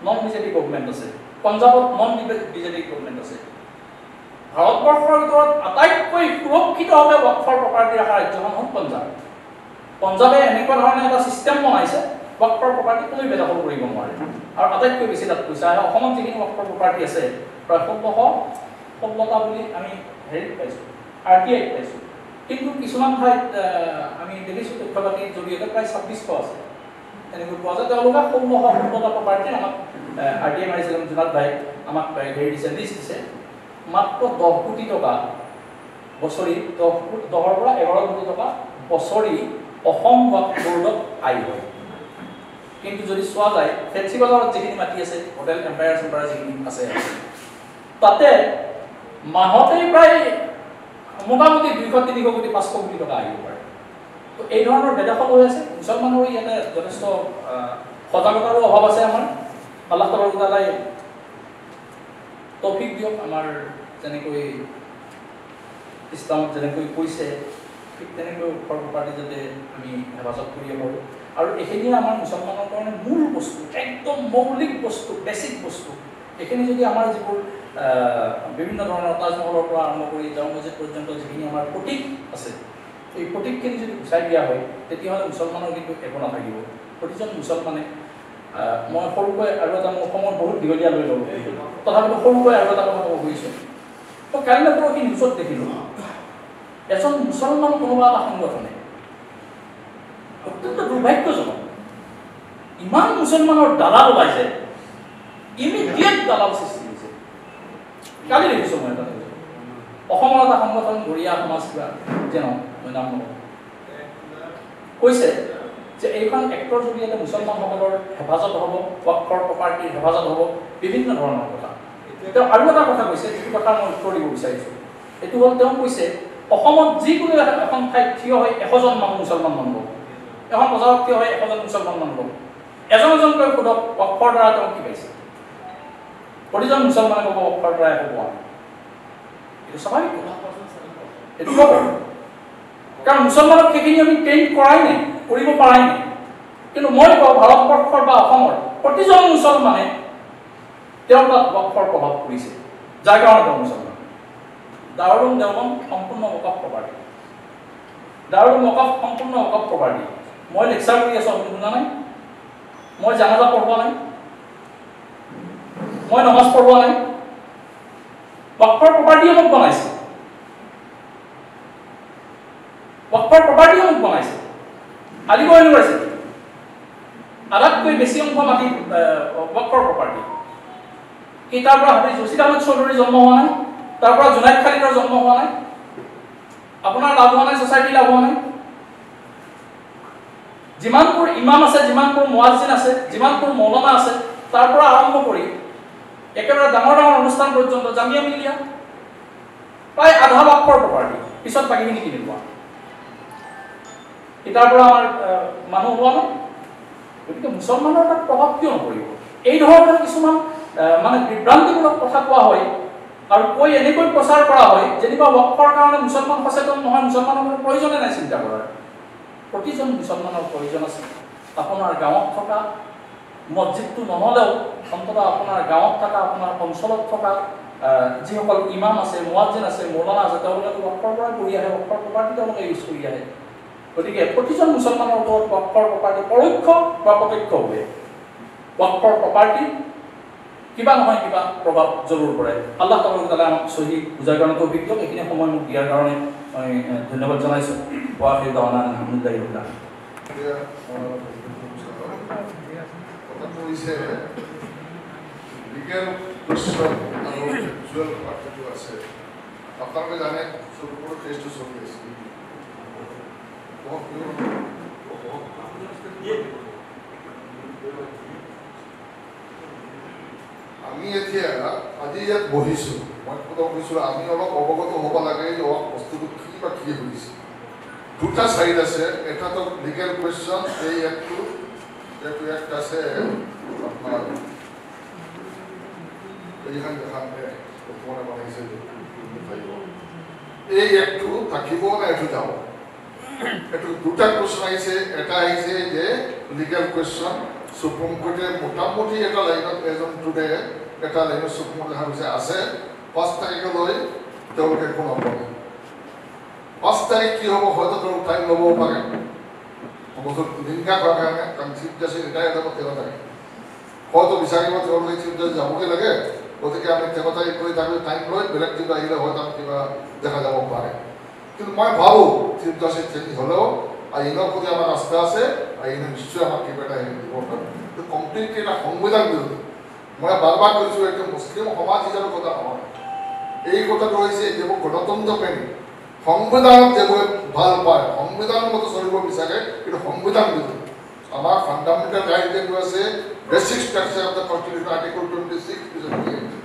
নন বিজেপি গভৰ্ণমেণ্ট আছে পঞ্জাৱত নন বিজেপি গভৰ্ণমেণ্ট আছে ভাৰতবৰ্ষৰ ভিতৰত আটাইতকৈ সুৰক্ষিতভাৱে ওয়াকফৰ প্ৰপাৰ্টি ৰখা ৰাজ্যখন হ'ল পঞ্জাবে এনেকুৱা ধৰণে এটা চিষ্টেম বনাইছে ওয়াকফৰ প্ৰপাৰ্টি কোনো বেদখল কৰিব নোৱাৰে আৰু আটাইতকৈ বেছি তাত পইচা আহে অসমত যিখিনি ওয়াকফৰ প্ৰপাৰ্টি আছে প্ৰায় 16টা বুলি আমি হেৰিত পাইছোঁ RTI পাইছোঁ কিন্তু কিছুমান ঠাইত আমি দেখিছোঁ তথ্যপাতিৰ জৰিয়তে প্ৰায় 2600 আছে এনেকৈ পোৱা যায় তেওঁলোকে 16টা প্ৰপাৰ্টি আমাক RTI মাৰিছিল জোনাল ভাই আমাক হেৰি দিছে লিষ্ট দিছে মাত্ৰ 10 কোটি টকা বছৰি 10ৰ পৰা 11 কোটি টকা বছৰি অসম ওয়াকফ বোৰ্ডত আয় হয় কিন্তু যদি চোৱা যায় ফেন্সি বজাৰত যিখিনি মাটি আছে হোটেল এম্পায়াৰ যিখিনি আছে তাতে মাহতেই প্ৰায় মোটামুটি 200-300 কোটি 500 কোটি টকা আহিব পাৰে তো এই ধৰণৰ বেদখল হৈ আছে মুছলমানৰ ইয়াতে যথেষ্ট সজাগতাৰো অভাৱ আছে আমাৰ আল্লাহ তাআলাই তৌফিক দিয়ক আমাৰ যেনেকৈ ইছলামত যেনেকৈ কৈছে ঠিক তেনেকৈ ওপৰ প্ৰপাৰ্টি যাতে আমি হেফাজত কৰিব পাৰোঁ আৰু এইখিনি আমাৰ মুছলমানৰ কাৰণে মূল বস্তু একদম মৌলিক বস্তু বেছিক বস্তু এইখিনি যদি আমাৰ যিবোৰ বিভিন্ন ধৰণৰ তাজমহলৰ পৰা আৰম্ভ কৰি জামা মছজিদ পৰ্যন্ত যিখিনি আমাৰ প্ৰতীক আছে এই প্ৰতীকখিনি যদি গুচাই দিয়া হয় তেতিয়াহ'লে মুছলমানৰ কিন্তু একো নাথাকিব প্ৰতিজন মুছলমানে মই সৰুকৈ আৰু এটা মোৰ অসমৰ বহুত দীঘলীয়া লৈ ল'ব তথাপিতো সৰুকৈ আৰু এটা কথা ক'ব খুজিছোঁ মই কালি পৰহি নিউজত দেখিলোঁ এজন মুছলমান কোনোবা এটা সংগঠনে অত্যন্ত দুৰ্ভাগ্যজনক ইমান মুছলমানৰ দালাল ওলাইছে ইমিডিয়েট দালাল সৃষ্টি হৈছে কালি দেখিছোঁ মই এটা অসমৰ এটা সংগঠন গৰিয়া সমাজ কিবা যেন মই নাম নকওঁ কৈছে যে এইখন এক্টৰ জৰিয়তে মুছলমানসকলৰ হেফাজত হ'ব ৱাকফৰ প্ৰপাৰ্টিৰ হেফাজত হ'ব বিভিন্ন ধৰণৰ কথা তেওঁ আৰু এটা কথা কৈছে যিটো কথা মই উত্তৰ দিব বিচাৰিছোঁ এইটো হ'ল তেওঁ কৈছে অসমত যিকোনো এখন ঠাইত থিয় হৈ 100জন মানুহ মুছলমান মানুহ হ'ব এখন বজাৰত থিয় হৈ 100জন মুছলমান মানুহ হ'ব এজন এজনকৈ সোধক ৱাকফৰ দ্বাৰা তেওঁ কি পাইছে প্ৰতিজন মুছলমানে ক'ব ৱাকফৰ দ্বাৰা একো পোৱা নাই এইটো স্বাভাৱিক কথা এইটো ক'ব কাৰণ মুছলমানক সেইখিনি আমি ট্ৰেইন কৰাই নাই কৰিব পৰাই নাই কিন্তু মই কওঁ ভাৰতবৰ্ষৰ বা অসমৰ প্ৰতিজন মুছলমানে তেওঁৰ তাত ৱাকফৰ প্ৰভাৱ পৰিছে যাৰ কাৰণে তেওঁ মুছলমান দাৰুল দেওবন্দ সম্পূৰ্ণ ৱাকফ প্ৰপাৰ্টি দাৰুল ৱাকফ সম্পূৰ্ণ ৱাকফ প্ৰপাৰ্টি মই লেকচাৰ কৰি আছোঁ আপুনি শুনা নাই মই জানাজা পঢ়োৱা নাই মই নমাজ পঢ়োৱা নাই ৱাকফৰ প্ৰপাৰ্টিয়ে মোক বনাইছে ৱাকফৰ প্ৰপাৰ্টিয়ে মোক বনাইছে আলিগড় ইউনিভাৰ্চিটি আধাতকৈ বেছি অংশ মাটি ৱাকফৰ প্ৰপাৰ্টি কি তাৰ পৰা হাফিজ ৰছিদ আহমেদ চৌধুৰীৰ জন্ম হোৱা নাই তাৰ পৰা জুনাইদ খালিদৰ জন্ম হোৱা নাই আপোনাৰ লাভ হোৱা নাই ছ'চাইটি লাভ হোৱা নাই যিমানবোৰ ইমাম আছে যিমানবোৰ মুৱাজ্জিন আছে যিমানবোৰ মৌলানা আছে তাৰ পৰা আৰম্ভ কৰি একেবাৰে ডাঙৰ ডাঙৰ অনুষ্ঠান পৰ্যন্ত জামিয়া মিলিয়া প্ৰায় আধা ৱাকফৰ প্ৰপাৰ্টি পিছত বাকীখিনি কিনি লোৱা তাৰ পৰা আমাৰ মানুহ হোৱা নাই গতিকে মুছলমানৰ তাত প্ৰভাৱ কিয় নপৰিব এই ধৰণৰ কিছুমান মানে বিভ্ৰান্তিমূলক কথা কোৱা হয় আৰু কৈ এনেকৈ প্ৰচাৰ কৰা হয় যেনিবা ৱাকফৰ কাৰণে মুছলমান সচেতন নহয় মুছলমানৰ প্ৰয়োজনে নাই চিন্তা কৰাৰ প্ৰতিজন মুছলমানৰ প্ৰয়োজন আছে আপোনাৰ গাঁৱত থকা মছজিদটো নহ'লেও অন্ততঃ আপোনাৰ গাঁৱত থকা আপোনাৰ অঞ্চলত থকা যিসকল ইমাম আছে মুৱাজ্জিন আছে মৌলানা আছে তেওঁলোকে ৱাকফৰ পৰা কৰি আহে ৱাকফৰ প্ৰপাৰ্টি তেওঁলোকে ইউজ কৰি আহে গতিকে প্ৰতিজন মুছলমানৰ ওপৰত ৱাকফৰ প্ৰপাৰ্টি পৰোক্ষ বা প্ৰত্যক্ষভাৱে ৱাকফৰ প্ৰপাৰ্টি কিবা নহয় কিবা প্ৰভাৱ জৰুৰ পৰে আল্লাহ তাআলা আমাক সহি বুজাৰ কাৰণে তৌফিক দিয়ক এইখিনি সময় মোক দিয়াৰ কাৰণে মই ধন্যবাদ জনাইছোঁ ৱাখিৰ দাৱানা আলহামদুলিল্লাহি ৰাব্বিল আলামিন লিগেল কোৱেশ্যন আৰু ভিজুৱেল পাৰ্টটো আছে আপোনালোকে জানে চবৰে টেষ্টটো চলি আছে আমি এতিয়া আজি ইয়াত বহিছোঁ মই কৈছোঁ আমি অলপ অৱগত হ'ব লাগে যে বস্তুটো কি বা কি হৈছে দুটা চাইড আছে এটাতো লিগেল কুৱেশ্যন এই এক্টটো এইটো এক্ট আছে আপোনাৰ এইখন দেখান মানে বনাইছে এই এক্টটো থাকিব নে এইটো যাব এইটো দুটা কুৱেশ্যন আহিছে এটা আহিছে যে লিগেল কুৱেশ্যন সুপ্ৰিম কোৰ্টে মোটামুটি এটা লাইনত এজন টুডে এটা লাইনত সুপ্ৰিম কোৰ্ট দেখা গৈছে আছে 5 তাৰিখলৈ তেওঁলোকে একো নকৰে 5 তাৰিখ কি হ'ব হয়তো তেওঁলোক টাইম ল'বও পাৰে লিংকা কৰাৰ কাৰণে কাৰণ চিফ জাষ্টিছ ৰিটায়াৰ হ'ব 13 তাৰিখ হয়তো বিচাৰিব তেওঁলোকে চিফ জাষ্টিছ যাবগৈ লাগে গতিকে আমি 13 তাৰিখ কৰি তাক টাইম লৈ বেলেগ কিবা আহিলে হয়তো আমি কিবা দেখা যাব পাৰে কিন্তু মই ভাবোঁ চিফ জাষ্টিছ চেঞ্জ হ'লেও আইনৰ প্ৰতি আমাৰ আস্থা আছে আইনে নিশ্চয় আমাক কিবা এটা হেৰি দিব পাৰে কিন্তু কমপ্লিটলি এটা সংবিধান বিৰোধী মই বাৰ বাৰ কৈছোঁ এইটো মুছলিম সমাজ হিচাপে কথা নহয় এই কথাটো হৈছে যিবোৰ গণতন্ত্ৰ প্ৰেমী সংবিধানত যিবোৰ ভাল পায় সংবিধানৰ মতে চলিব বিচাৰে কিন্তু সংবিধান বিৰোধী আমাৰ ফাণ্ডামেণ্টেল ৰাইট যিটো আছে basic structure of the constitution article 26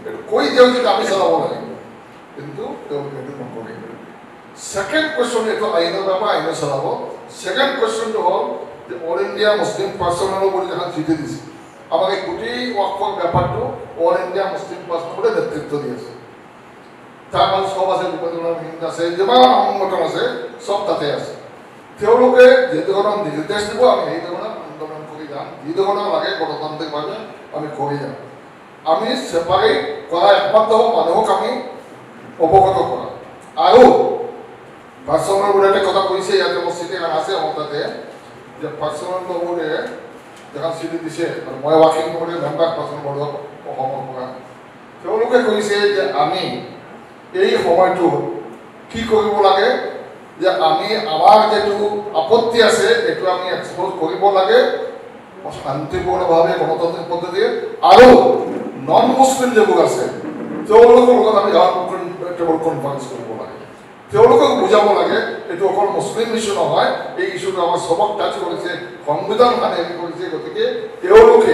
এইটো কৈ দিওঁ যে আমি চলাব লাগিব কিন্তু তেওঁলোকে এইটো নকৰে সেকেন্ড কুৱেশ্যন এইটো আইনৰ বাবে আইনে চলাব সেকেন্ড কুৱেশ্যনটো হ'ল যে অল ইণ্ডিয়া মুছলিম পাৰ্চনেলো বুলি এখন চিঠি দিছে আমাক এই গোটেই ৱাকফৰ ব্যাপাৰটো অল ইণ্ডিয়া মুছলিম পাৰ্চনেলে নেতৃত্ব দি আছে তাৰ মাজত সব আছে হিন্দু আছে যিমান সংগঠন আছে সব তাতে আছে তেওঁলোকে যি ধৰণৰ নিৰ্দেশ দিব আমি সেই ধৰণে আন্দোলন কৰি যাম যি ধৰণৰ লাগে গণতান্ত্ৰিকভাৱে আমি কৰি যাম আমি ছেপাৰেট কৰা একমাত্ৰ মানুহক আমি অৱগত কৰা আৰু পাৰ্চনেল বোলে কথা কৈছে ইয়াতে মোৰ চিঠি এখন আছে মোৰ তাতে যে পাৰ্চনেল বোলে যেখন চিঠি দিছে মই ৱাকিং কমিটিৰ মেম্বাৰ পাৰ্চন বৰ্ডৰ অসমৰ পৰা তেওঁলোকে কৈছে যে আমি এই সময়টো কি কৰিব লাগে যে আমি আমাৰ যেটো আপত্তি আছে এটো আমি এক্সপোজ কৰিব লাগে শান্তিপূৰ্ণভাৱে গণতান্ত্ৰিক পদ্ধতিৰে আৰু নন মুছলিম যেবোৰ আছে তেওঁলোকৰ লগত আমি টেবল কনফাৰেন্স কৰিব লাগে তেওঁলোকক বুজাব লাগে এইটো অকল মুছলিম ইছ্যু নহয় এই ইছ্যুটো আমাৰ সবক টাচ কৰিছে সংবিধান খানে হেৰি কৰিছে গতিকে তেওঁলোকে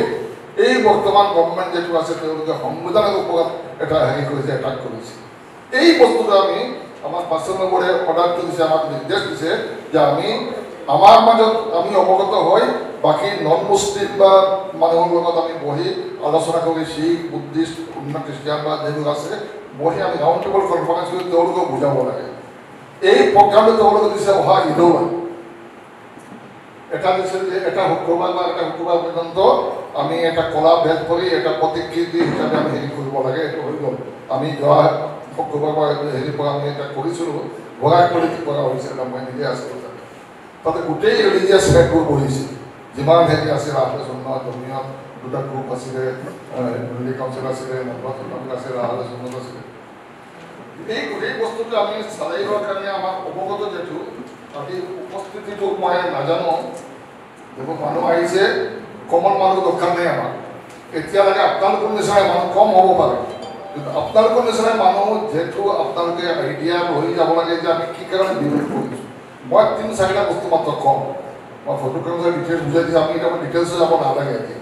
এই বৰ্তমান গভৰ্ণমেণ্ট যেটো আছে তেওঁলোকে সংবিধানৰ ওপৰত এটা হেৰি কৰিছে এটাক কৰিছে এই বস্তুটো আমি আমাৰ পাৰ্চনেল বোৰ্ডে অৰ্ডাৰটো দিছে আমাক নিৰ্দেশ দিছে যে আমি আমাৰ মাজত আমি অৱগত হৈ বাকি নন মুছলিম বা মানুহৰ লগত আমি বহি আলোচনা কৰি শিখ বুদ্ধিষ্ট অন্য খ্ৰীষ্টিয়ান বা যেবোৰ আছে বহি আমি ৰাউণ্ড টেবল কনফাৰেন্স কৰি তেওঁলোকক বুজাব লাগে এই প্ৰগ্ৰামটো তেওঁলোকে দিছে অহা ঈদৰ এটা দিছে যে এটা শুক্ৰবাৰ বা এটা শুক্ৰবাৰ পৰ্যন্ত আমি এটা কলা ভেদ কৰি এটা প্ৰতিকৃতি হিচাপে আমি হেৰি কৰিব লাগে এইটো হৈ গ'ল আমি যোৱা শুক্ৰবাৰ পৰা হেৰি পৰা আমি এটা কৰিছিলোঁ ভগাই পলিটিক কৰা হৈছিল মই নিজে আছিলোঁ তাতে গোটেই ৰিলিজিয়াছ হেডবোৰ বহিছিল যিমান হেৰি আছিল আহলে সুন্নাত ধৰ্মীয় দুটা গ্ৰুপ আছিলে ৰিলি কাউন্সিল আছিলে নবুল আছিলে আহলে সুন্নাত আছিলে এই গোটেই বস্তুটো আমি চালাইবৰ কাৰণে আমাক অৱগত যেটো আজি উপস্থিতিটো মই নাজানো যেবোৰ মানুহ আহিছে কমন মানুহ দৰকাৰ নাই আমাক এতিয়ালৈকে আপোনালোকৰ নিচিনা মানুহ কম হ'ব পাৰে কিন্তু আপোনালোকৰ নিচিনা মানুহ যেটো আপোনালোকে আইডিয়া লৈ যাব লাগে যে আমি কি কাৰণে বিৰোধ কৰিছোঁ মই ৩-৪টা বস্তু মাত্ৰ কম মই ফটোগ্ৰাফাৰ ডিটেইলছ বুজাই দিছোঁ আমি এটা ডিটেইলছ যাব নালাগে এতিয়া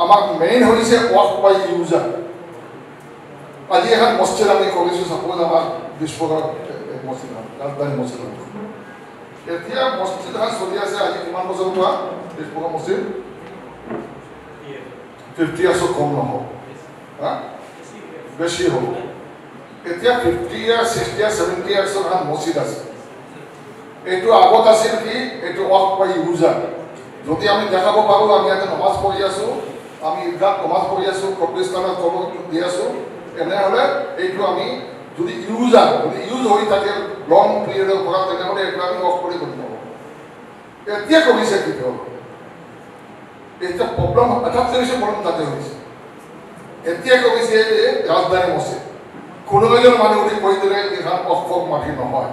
আমাক মেইন হৈছে ৱাক বাই ইউজাৰ আজি এখন মছজিদ আমি কৰিছোঁ চাপোজ আমাৰ দিছপুৰৰ মছজিদ ৰাজধানী মছজিদ এতিয়া মছজিদ এখন চলি আছে আজি কিমান বছৰৰ পৰা দিছপুৰৰ মছজিদ 50 ইয়াৰ্ছৰ কম নহ'ব বেছি হ'ব এতিয়া 50 ইয়াৰ্ছ 60 ইয়াৰ্ছ 70 ইয়াৰ্ছৰ এখন মছজিদ আছে এইটো আগত আছিল কি এইটো ৱাক বাই ইউজাৰ যদি আমি দেখাব পাৰোঁ আমি ইয়াতে নমাজ পঢ়ি আছোঁ আমি ঈদগাহ নমাজ পঢ়ি আছোঁ কবৰস্থানত কবৰ দি আছোঁ এনেহ'লে এইটো আমি যদি ইউজাৰ যদি ইউজ হৈ থাকে লং পিৰিয়ডৰ পৰা তেনেহ'লে এইটো আমি অফ কৰি দিব এতিয়া কৰিছে কি এতিয়া প্ৰব্লেম আটাইতকৈ বেছি প্ৰব্লেম তাতে হৈছে এতিয়া কৰিছে যে ৰাজধানী মছজিদ কোনো এজন মানুহ উঠি কৈ দিলে এইখন অফ মাটি নহয়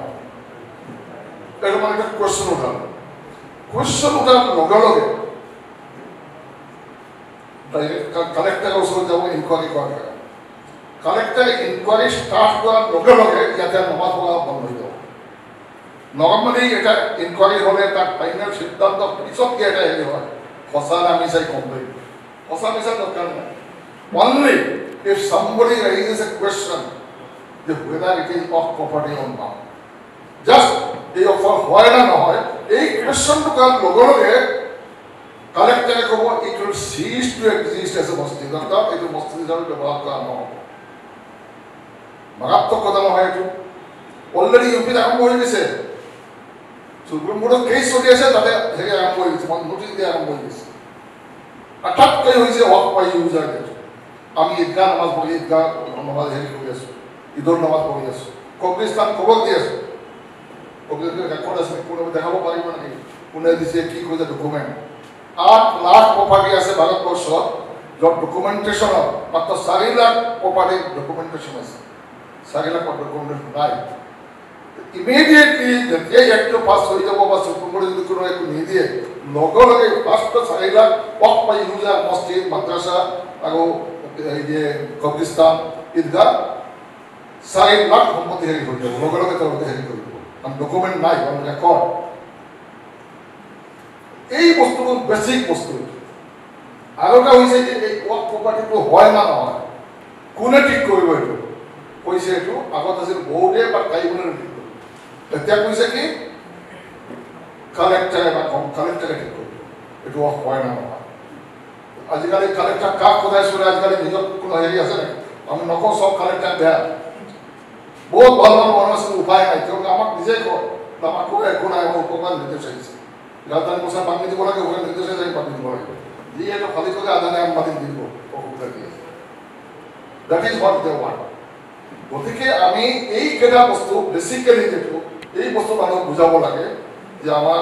এইটো মানে এটা কুৱেশ্যন উঠাল লগে লগে কালেক্টৰৰ ওচৰত যাব ইনকুৱাৰী কৰাৰ কাৰণে কালেক্টৰে ইনকুৱাৰী ষ্টাৰ্ট কৰাৰ লগে লগে ইয়াতে নমাজ পঢ়া বন্ধ হৈ যাব নৰ্মেলি এটা ইনকুৱাৰী হ'লে তাক ফাইনেল সিদ্ধান্ত পিছত কি এটা হেৰি হয় সঁচা না মিছাই কমপ্লেইন সঁচা মিছা দৰকাৰ নাই only if somebody raises a question যে whether it is of property or not just এই অফাৰ হয় না নহয় এই কুৱেশ্যনটো কৰাৰ লগে লগে কালেক্টৰে ক'ব it will cease to exist as a মছজিদ অৰ্থাৎ এইটো মছজিদ হিচাপে ব্যৱহাৰ কৰা নহ'ব মাৰাত্মক কথা নহয় এইটো অলৰেডি ইউপিত আৰম্ভ হৈ গৈছে সুপ্ৰিম কোৰ্টৰ কেছ চলি আছে তাতে হেৰি আৰম্ভ হৈ গৈছে নটিচ দিয়া আৰম্ভ হৈ গৈছে আটাইতকৈ হৈছে ৱাক বাই ইউজাৰ আমি ঈদগাহ নমাজ পঢ়ি ঈদগাহ নমাজ হেৰি কৰি আছোঁ ঈদৰ নমাজ পঢ়ি আছোঁ কবৰস্থান খবৰ দি আছোঁ কবৰস্থান ৰেকৰ্ড আছে কোনোবাই দেখাব পাৰিব নেকি কোনে দিছে কি কৈছে ডকুমেণ্ট 8 লাখ প্ৰপাৰ্টি আছে ভাৰতবৰ্ষত য'ত ডকুমেণ্টেশ্যনত মাত্ৰ 4 লাখ প্ৰপাৰ্টি ডকুমেণ্টেশ্যন আছে 4 লাখ ডকুমেণ্টেশ্যন নাই ইমিডিয়েটলি যেতিয়াই এক্টটো পাছ হৈ যাব বা সুপ্ৰিম কোৰ্টে যদি কোনো একো নিদিয়ে লগে লগে ফাৰ্ষ্ট 4 লাখ ৱাক বাই ইউজাৰ মছজিদ মাদ্ৰাছা আৰু এই যে কবৰস্থান ঈদগাহ 4 লাখ সম্পত্তি হেৰি হৈ যাব লগে লগে তেওঁলোকে হেৰি কৰিব কাৰণ ডকুমেণ্ট নাই কাৰণ ৰেকৰ্ড এই বস্তুটো বেছিক বস্তু আৰু এটা হৈছে যে এই ৱাক প্ৰপাৰ্টিটো হয় না নহয় কোনে ঠিক কৰিব এইটো কৈছে এইটো আগত আছিল বহুতে বা ট্ৰাইব্যুনেলে ঠিক কৰিব এতিয়া কৈছে কি কালেক্টৰে বা কালেক্টৰে ঠিক কৰিব এইটো হয় না নহয় আজিকালি কালেক্টৰ কাক সদায় চলে আজিকালি নিজৰ কোনো হেৰি আছে নেকি আমি নকওঁ চব কালেক্টৰ বেয়া বহুত ভাল ভাল মানুহ আছে উপায় নাই তেওঁলোকে আমাক নিজেই কয় আমাকো একো নাই আমাৰ উপকাৰ নিৰ্দেশ আহিছে ৰাজধানী পইচা বান্ধি দিব লাগে ওখানে নিৰ্দেশে যাই বান্ধি দিব লাগে যি এইটো খালী কৰি আদানে আমি বান্ধি দিব অসুবিধা কি আছে that is what they want গতিকে আমি এইকেইটা বস্তু বেচিকেলি যেটো এই বস্তু মানুহক বুজাব লাগে যে আমাৰ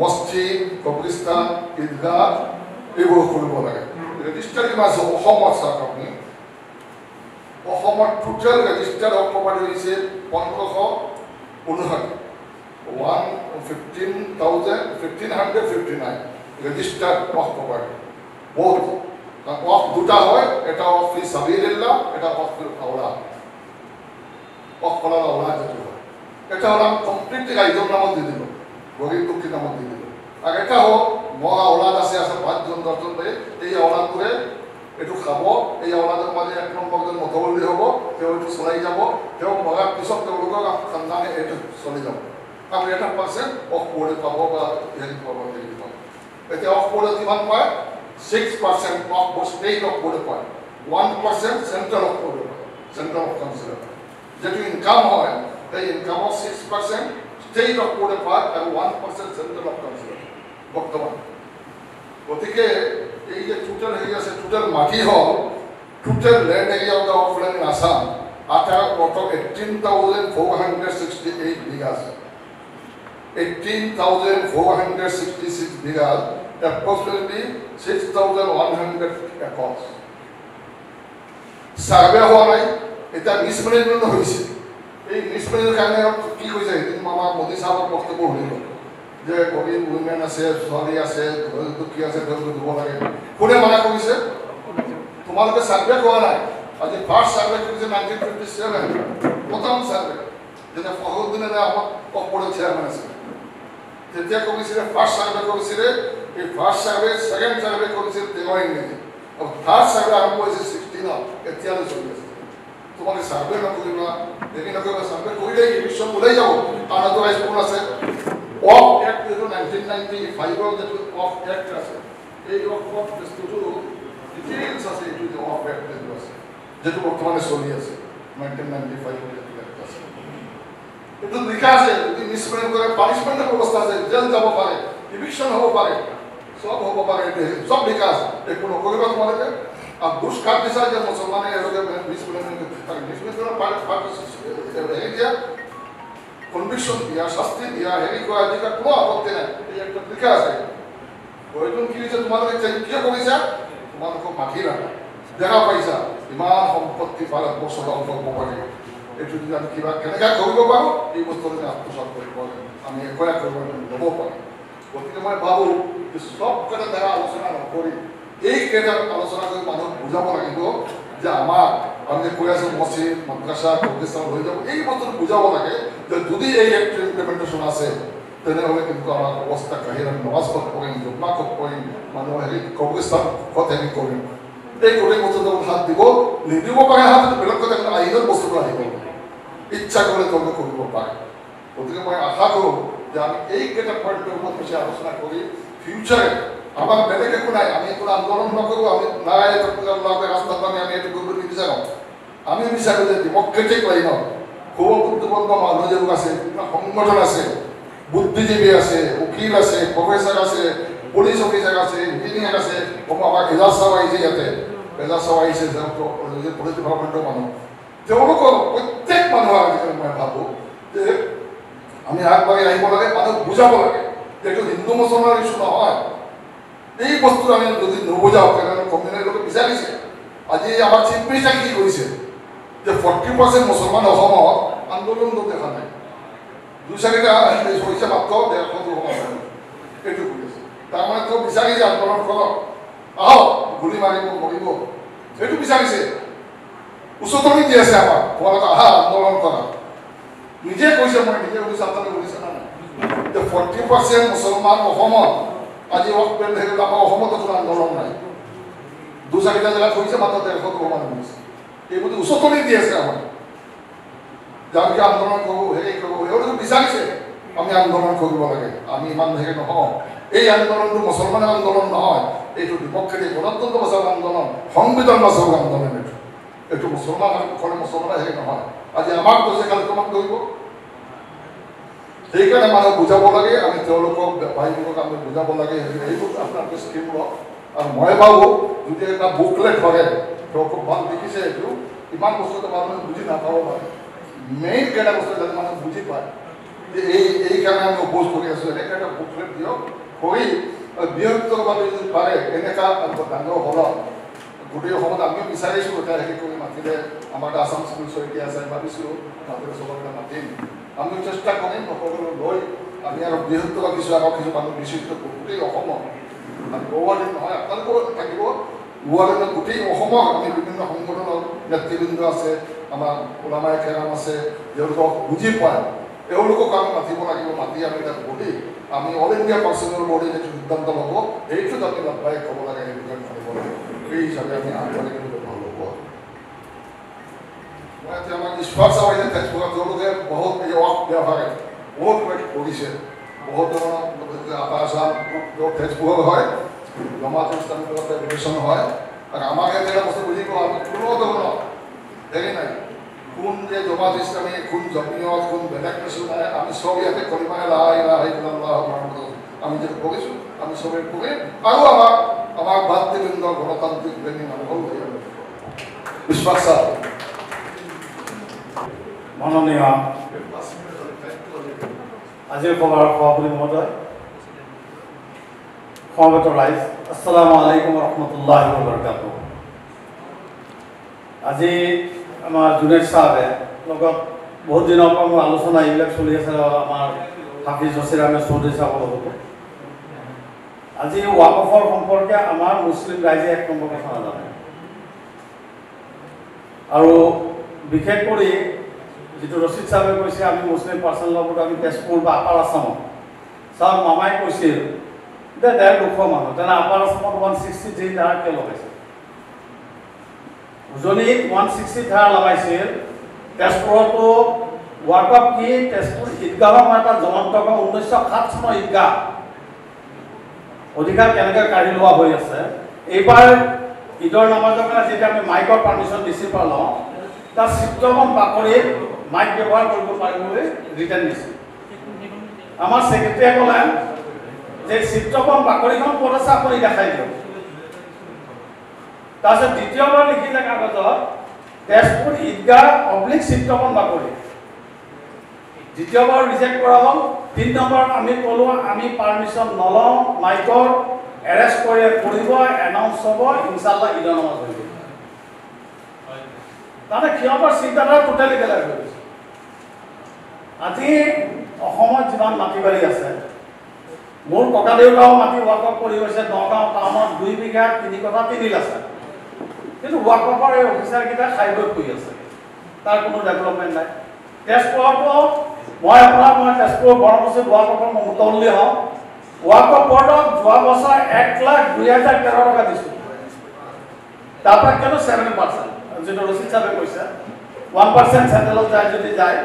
মছজিদ কবৰস্থান ঈদগাহ এইবোৰ কৰিব লাগে ৰেজিষ্টাৰ কিমান আছে অসমত চাওক আপুনি অসমত টোটেল ৰেজিষ্টাৰ্ড অফ প্ৰপাৰ্টি হৈছে 1559 1559 ৰেজিষ্টাৰ্ড অফ প্ৰপাৰ্টি বহুত অফ দুটা হয় এটা অফ ফি সাবিলিল্লাহ এটা অফ ফি আওলাদ অফ কলার আওলাদ যেটা হয় এটা হল কমপ্লিটলি ৰাইজৰ নামত দি দিল গৰিব দুঃখী নামত দি দিল আৰ এটা হোক মোৰ আওলাদ আছে 5জন 10জন এই আওলাদবোৰে এইটো খাব এই আওলাদৰ মাজে 1 নম্বৰজন মতবলি হ'ব তেওঁ এইটো চলাই যাব তেওঁ মৰাৰ পিছত তেওঁলোকৰ খানদানে এইটো চলি যাব আৰু এটা পাৰ্চেণ্ট অফ বোৰ্ডে পাব বা হেৰি পাব এতিয়া অফ বোৰ্ডে কিমান পায় 6% of the state of Bodapur, 1% central of Bodapur, central of council. That income hoy, the income of 6% state of Bodapur and 1% central of council. Boktaman. Otike, এই যে total area আছে total মাটি হল total land area of the offline in Assam, আটা কত 18,468 বিঘা, 18,466 বিঘা. Approximately 6,100 acres. Survey হওয়া নাই এটা mismanagement হয়েছে এই মিসম্যানেজের কারণে কি হয়েছে মামা মোদী সাহেবের বক্তব্য হইল যে গরিব উইমেন আছে ছোৱালী আছে দুখী আছে তেওঁলোকে দিব লাগে কোনে মানা কৰিছে তোমালোকে সাৰ্ভে কৰা নাই আজি ফাৰ্স্ট সাৰ্ভে কৰিছে 1957 প্ৰথম সাৰ্ভে যেটা ফখৰুদ্দিনে আমাক অপৰে চেয়াৰম্যান আছে তেতিয়া কৰিছিলে ফাৰ্স্ট সাৰ্ভে কৰিছিলে এই ফাৰ্স্ট সাৰ্ভে সেকেন্ড সাৰ্ভে কৰেছিল 13 ইংৰেজি আৰ থাৰ্ড সাৰ্ভে আৰম্ভ হয়েছে 16 এতিয়ালৈ চলি আছে তোমাকে সাৰ্ভে নকৰিবা দেখি নকৰিবা সাৰ্ভে কৰিলে এই বিষয় ওলাই যাব আনাদৰাইজ কোন আছে অফ এক্ট 1995 যেটো অফ এক্ট আছে এই অফ বস্তুটো ডিটেইলস আছে এই অফ এক্ট যেটো আছে যেটো বৰ্তমানে চলি আছে 1995 যেটো আছে এটো লিখা আছে যদি মিসমেন্ট কৰে পানিশমেন্টেৰ ব্যবস্থা আছে জেল যাব পাৰে ইভিকশন হ'ব পাৰে সব হ'ব পাৰে সব বিকাশ একো নকৰিবা তোমালোকে আৰ ঘুষ কাট দিছা যে মুসলমানে এৰকম কনভিকশন দিয়া শাস্তি দিয়া হেৰি কৰা দিকা কোনো আপত্তি নাই এই একটা লিখা আছে বৈঠন কি যে তোমালোকে কি কৰিছা তোমালোকে মাটি ৰাখা দেখা পাইছা ইমান সম্পত্তি পালন বছৰ অংশ পাৰি এইটো যদি আমি কিবা কেনেকৈ কৰিব পাৰোঁ এই বস্তুটো আত্মসাৎ কৰিব আমি একোৱে কৰিব ল'ব পাৰোঁ গতিকে মই ভাবোঁ যে সব কথা দ্বাৰা আলোচনা নকৰি এই কেইটা আলোচনা কৰি মানুহক বুজাব লাগিব যে আমাৰ আমি কৈ আছোঁ মছজিদ মাদ্ৰাছা প্ৰতিষ্ঠান হৈ যাব এই বস্তুটো বুজাব লাগে যে যদি এই এক্ট ইমপ্লিমেণ্টেশ্যন আছে তেনেহ'লে কিন্তু আমাৰ অৱস্থা কাহিৰ আমি নমাজ ক'ত কৰিম জুম্মা ক'ত কৰিম মানুহ হেৰি কবৰস্থান ক'ত হেৰি কৰিম এই গোটেই বস্তুটো হাত দিব নিদিব পাৰে হাত বেলেগ কথা কিন্তু আইনৰ বস্তুটো আহিব ইচ্ছা কৰিলে তেওঁলোকে কৰিব পাৰে গতিকে মই আশা কৰোঁ যে আমি এইকেইটা পইণ্টৰ ওপৰত বেছি আলোচনা কৰি ফিউচাৰে আমাৰ বেলেগ একো নাই আমি কোনো আন্দোলন নকৰোঁ আমি নাই ৰাস্তাত আমি এইটো কৰিব নিবিচাৰোঁ আমি বিচাৰোঁ যে ডেমক্ৰেটিক লাইনত খুব বুদ্ধিবদ্ধ মানুহ যিবোৰ আছে সংগঠন আছে বুদ্ধিজীৱী আছে উকিল আছে প্ৰফেচাৰ আছে পুলিচ অফিচাৰ আছে ইঞ্জিনিয়াৰ আছে আমাৰ এজাজ চাব আহিছে ইয়াতে এজাজ চাব আহিছে পুলিচ ডিপাৰ্টমেণ্টৰ মানুহ তেওঁলোকৰ প্ৰত্যেক মানুহৰ আজিকালি মই ভাবোঁ যে আমি আগবাঢ়ি আহিব লাগে মানুহক বুজাব লাগে যে এইটো হিন্দু মুছলমানৰ ইছ্যু নহয় এই বস্তু আমি যদি নুবুজাওঁ তেনেহ'লে কমিউনিটিৰ লোকে বিচাৰিছে আজি আমাৰ চিফ মিনিষ্টাৰে কি কৰিছে যে 40% মুছলমান অসমত আন্দোলনটো দেখা নাই 2-4টা হৈছে মাত্ৰ 150 এইটো কৰি আছে তাৰমানে তেওঁ বিচাৰিছে আন্দোলন কৰক আহক গুলি মাৰিব মৰিব এইটো বিচাৰিছে উচতনি দি আছে আমাক তোমালোকে আহা আন্দোলন কৰা নিজে কৈছে মই নিজে কৈছে আপোনালোকে বুজিছে না যে 40% মুছলমান অসমত আজি অকপেল হেৰি আমাৰ অসমতো কোনো আন্দোলন নাই 2-4টা জেগাত হৈছে মাত্ৰ 150 মানুহ হৈছে এইবোৰ উচতনি দি আছে আমাক যে আমি আন্দোলন কৰোঁ হেৰি কৰোঁ এওঁলোকে বিচাৰিছে আমি আন্দোলন কৰিব লাগে আমি ইমান হেৰি নহওঁ এই আন্দোলনটো মুছলমানৰ আন্দোলন নহয় এইটো বিপক্ষে গণতন্ত্ৰ বচাও আন্দোলন সংবিধান বচাও আন্দোলন এইটো মুছলমান কৰে মুছলমানে হেৰি নহয় আজি আমাক কৈছে কালি তোমাক কৰিব সেইকাৰণে মানুহ বুজাব লাগে আমি তেওঁলোকক ভাইবোৰক আমি বুজাব লাগে এইবোৰ আপোনালোকে স্কিম লওক আৰু মই ভাবোঁ যদি এটা বুকলেট লাগে তেওঁ খুব ভাল দেখিছে এইটো ইমান বস্তুটো মানুহে বুজি নাপাব পাৰে মেইন কেইটা বস্তু যাতে মানুহে বুজি পায় যে এই কাৰণে আমি অপ'জ কৰি আছোঁ এনেকৈ এটা বুকলেট দিয়ক কৰি বৃহত্তৰভাৱে যদি পাৰে এনেকুৱা ডাঙৰ হলত গোটেই অসমত আমিও বিচাৰিছোঁ এতিয়া হেৰি কৰি মাতিলে আমাৰ আছাম চিভিল ছ'চাইটি আছে ভাবিছোঁ মাতিলে চবকে মাতিম আমিও চেষ্টা কৰিম সকলো লৈ আমি আৰু বৃহত্তৰ কিছু আৰু কিছু মানুহ বিশিষ্ট গোটেই অসমত আমি গৌৰৱান্বিত নহয় আপোনালোকেও থাকিব গুৱাহাটীত গোটেই অসমত আমি বিভিন্ন সংগঠনৰ নেতৃবৃন্দ আছে আমাৰ ওলামাই কেৰাম আছে তেওঁলোকক বুজি পায় তেওঁলোকক আমি মাতিব লাগিব মাতি আমি তাত বহি আমি অল ইণ্ডিয়া পাৰ্চনেল বডি যিটো সিদ্ধান্ত ল'ব সেইটোত আমি লাভবাহিক হ'ব লাগে সেই বিষয়ে ভাবিব লাগিব এই হিচাপে আমি আগবাঢ়ি কিন্তু ভাল হ'ব মই এতিয়া আমাৰ ইছফাক চাবাইছে তেজপুৰত তেওঁলোকে বহুত এই ৱাক ব্যৱহাৰে বহুত কিবা কৰিছে বহুত ধৰণৰ আপাৰ আছাম তেজপুৰ হয় জমাত ইছলামিক ৰিলেশ্যন হয় আৰু আমাৰ ইয়াত এটা বস্তু বুজি পাওঁ আমি কোনো ধৰণৰ হেৰি নাই কোন যে জমাত ইছলামী কোন জমিয়ত কোন বেলেগ কিছু নাই আমি চব ইয়াতে কৰিমাই আমি যেটা কৰিছোঁ আমি চবেই কৰিম আৰু আমাৰ ভাতৃবৃন্দ গণতান্ত্ৰিক প্ৰেমী মানুহৰ বিশ্বাস ছাৰ মাননীয় আজিৰ সভাৰ সভাপতি মহোদয় সমবেত ৰাইজ আসসালামু আলাইকুম ৰহমতুল্লাহ বৰকাতুহ আজি আমাৰ জুনেদ সাহেবে লগত বহুত দিনৰ পৰা মোৰ আলোচনা এইবিলাক চলি আছে আমাৰ হাফিজ জছিৰ আহমেদ চৌধুৰী সাহেবৰ লগত আজি ৱাকফৰ সম্পৰ্কে আমাৰ মুছলিম ৰাইজে এক নম্বৰ কথা নাজানে আৰু বিশেষ কৰি যেটো ৰচিদ সাহেবে কৈছে আমি মুছলিম পাৰ্চনেল লগত আমি তেজপুৰ বা আপাৰ আছামত ছাৰ মামাই কৈছিল যে 150 মানুহ তেনে আপাৰ আছামত 163 ধাৰা কিয় লগাইছে উজনিত 160 ধাৰা লগাইছিল তেজপুৰতো ৱাকফ কি তেজপুৰ ঈদগাহৰ এটা জনন্ত 1907 চনৰ ঈদগাহ অধিকাৰ কেনেকৈ কাঢ়ি লোৱা হৈ আছে এইবাৰ ঈদৰ নামাজৰ কাৰণে যেতিয়া আমি মাইকৰ পাৰ্মিশ্যন দিছি পালোঁ তাৰ চিত্ৰবন বাকৰিত মাইক ব্যৱহাৰ কৰিব পাৰিবলৈ ৰিটাৰ্ণ দিছে আমাৰ ছেক্ৰেটাৰীয়ে ক'লে যে চিত্ৰবন বাকৰিখন ক'ত আছে আপুনি দেখাই দিয়ক তাৰপিছত দ্বিতীয়বাৰ লিখিলে কাগজত তেজপুৰ ঈদগাহ অব্লিক চিত্ৰবন বাকৰি দ্বিতীয়বাৰ ৰিজেক্ট কৰা হ'ল 3 নম্বৰ আমি ক'লো আমি পাৰ্মিশ্যন নলওঁ মাইকৰ এৰেষ্ট কৰি কৰিব এনাউন্স হ'ব ইনশাআল্লাহ ঈদৰ নামাজ হৈ যাব তাতে সিহঁতৰ চিন্তাধাৰা টোটেলি বেলেগ হৈ গৈছে আজি অসমত যিমান মাটি বাৰী আছে মোৰ ককা দেউতাও মাটি ৱাকফ কৰি গৈছে নগাঁও টাউনত 2 বিঘা 3 কঠা 3 আছে কিন্তু ৱাকফৰ এই অফিচাৰকেইটা খাইবৈ কৰি আছে তাৰ কোনো ডেভেলপমেণ্ট নাই তেজপুৰতো মই তেজপুৰ বৰমচি ৱাকফৰ মুতল্লি হওঁ ৱাকফ বৰ্ডক যোৱা বছৰ 1,02,013 টকা দিছোঁ তাৰপৰা কিয়নো 7% যেটো ৰচিদ সাহেবে কৈছে 1% চেণ্ট্ৰেলত যায় যদি যায়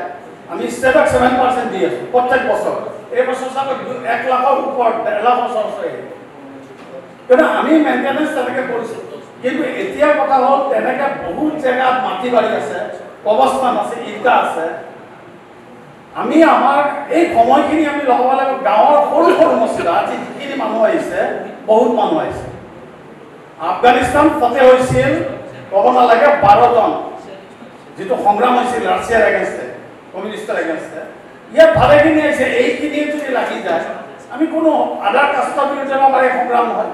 আমি ষ্টেটক 7% দি আছোঁ প্ৰত্যেক বছৰ এই বছৰ চাগে 1 লাখৰ ওপৰত 1 লাখ বছৰ কিন্তু আমি মেইনটেনেন্স তেনেকৈ কৰিছোঁ কিন্তু এতিয়া কথা হ'ল তেনেকৈ বহুত জেগাত মাটি বাৰী আছে কবৰস্থান আছে ঈদগাহ আছে আমি আমাৰ এই সময়খিনি আমি লগাব লাগিব গাঁৱৰ সৰু সৰু মছজিদ আজি যিখিনি মানুহ আহিছে বহুত মানুহ আহিছে আফগানিস্তান ফতে হৈছিল ক'ব নালাগে 12 জন যেটো সংগ্ৰাম হৈছিল ৰাছিয়াৰ এগেইনষ্টে কমিউনিষ্টৰ এগেইনষ্টে ইয়াত ভালেখিনি আহিছে এইখিনি যদি লাগি যায় আমি কোনো আদাৰ কাষ্টৰ বিৰুদ্ধে আমাৰ এই সংগ্ৰাম নহয়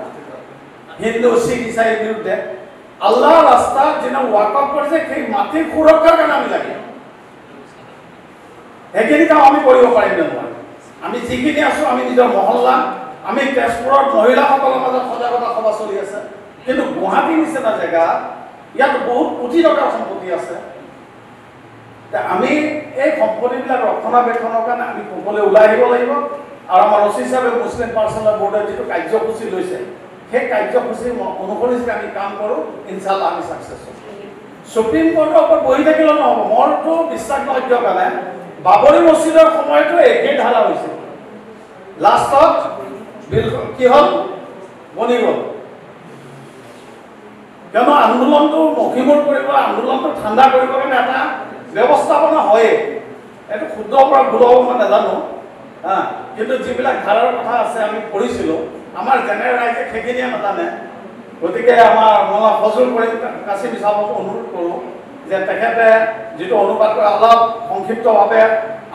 হিন্দু শিখ ইছাইৰ বিৰুদ্ধে আল্লাহ ৰাস্তা যেনে ৱাকফ কৰিছে সেই মাটিৰ সুৰক্ষাৰ কাৰণে আমি লাগি সেইখিনি কাম আমি কৰিব পাৰিম নহয় আমি যিখিনি আছোঁ আমি নিজৰ মহল্লা আমি তেজপুৰৰ মহিলাসকলৰ মাজত সজাগতা সভা চলি আছে কিন্তু গুৱাহাটীৰ নিচিনা জেগা ইয়াত বহুত কোটি টকাৰ সম্পত্তি আছে আমি এই সম্পত্তিবিলাক ৰক্ষণাবেক্ষণৰ কাৰণে আমি ক'বলৈ ওলাই আহিব লাগিব আৰু আমাৰ ৰচিদ সাহেবে মুছলিম পাৰ্চনেল বৰ্ডৰ যিটো কাৰ্যসূচী লৈছে সেই কাৰ্যসূচী অনুসৰি যদি আমি কাম কৰোঁ ইনশাআল্লাহ আমি ছাকচেছ হ'ম সুপ্ৰিম কোৰ্টৰ ওপৰত বহি থাকিলেও নহ'ব মোৰতো বিশ্বাস নহয় কিয় কাৰণে বাবৰি মছজিদৰ সময়তো একেই ধাৰা হৈছিল লাষ্টত বিল কি হ'ল বনি গ'ল কিয়নো আন্দোলনটো মষিমূৰ কৰিব আন্দোলনটো ঠাণ্ডা কৰিবৰ কাৰণে এটা ব্যৱস্থাপনা হয়ে এইটো ক্ষুদ্ৰৰ পৰা ভুল হ'ব মই নাজানো কিন্তু যিবিলাক ধাৰাৰ কথা আছে আমি পঢ়িছিলোঁ আমাৰ জেনেৰেল ৰাইজে সেইখিনিয়ে নাজানে গতিকে আমাৰ মই ফজল কৰিম কাছিম চাহাবক অনুৰোধ কৰোঁ যে তেখেতে যেটো অনুবাদ কৰে অলপ সংক্ষিপ্তভাৱে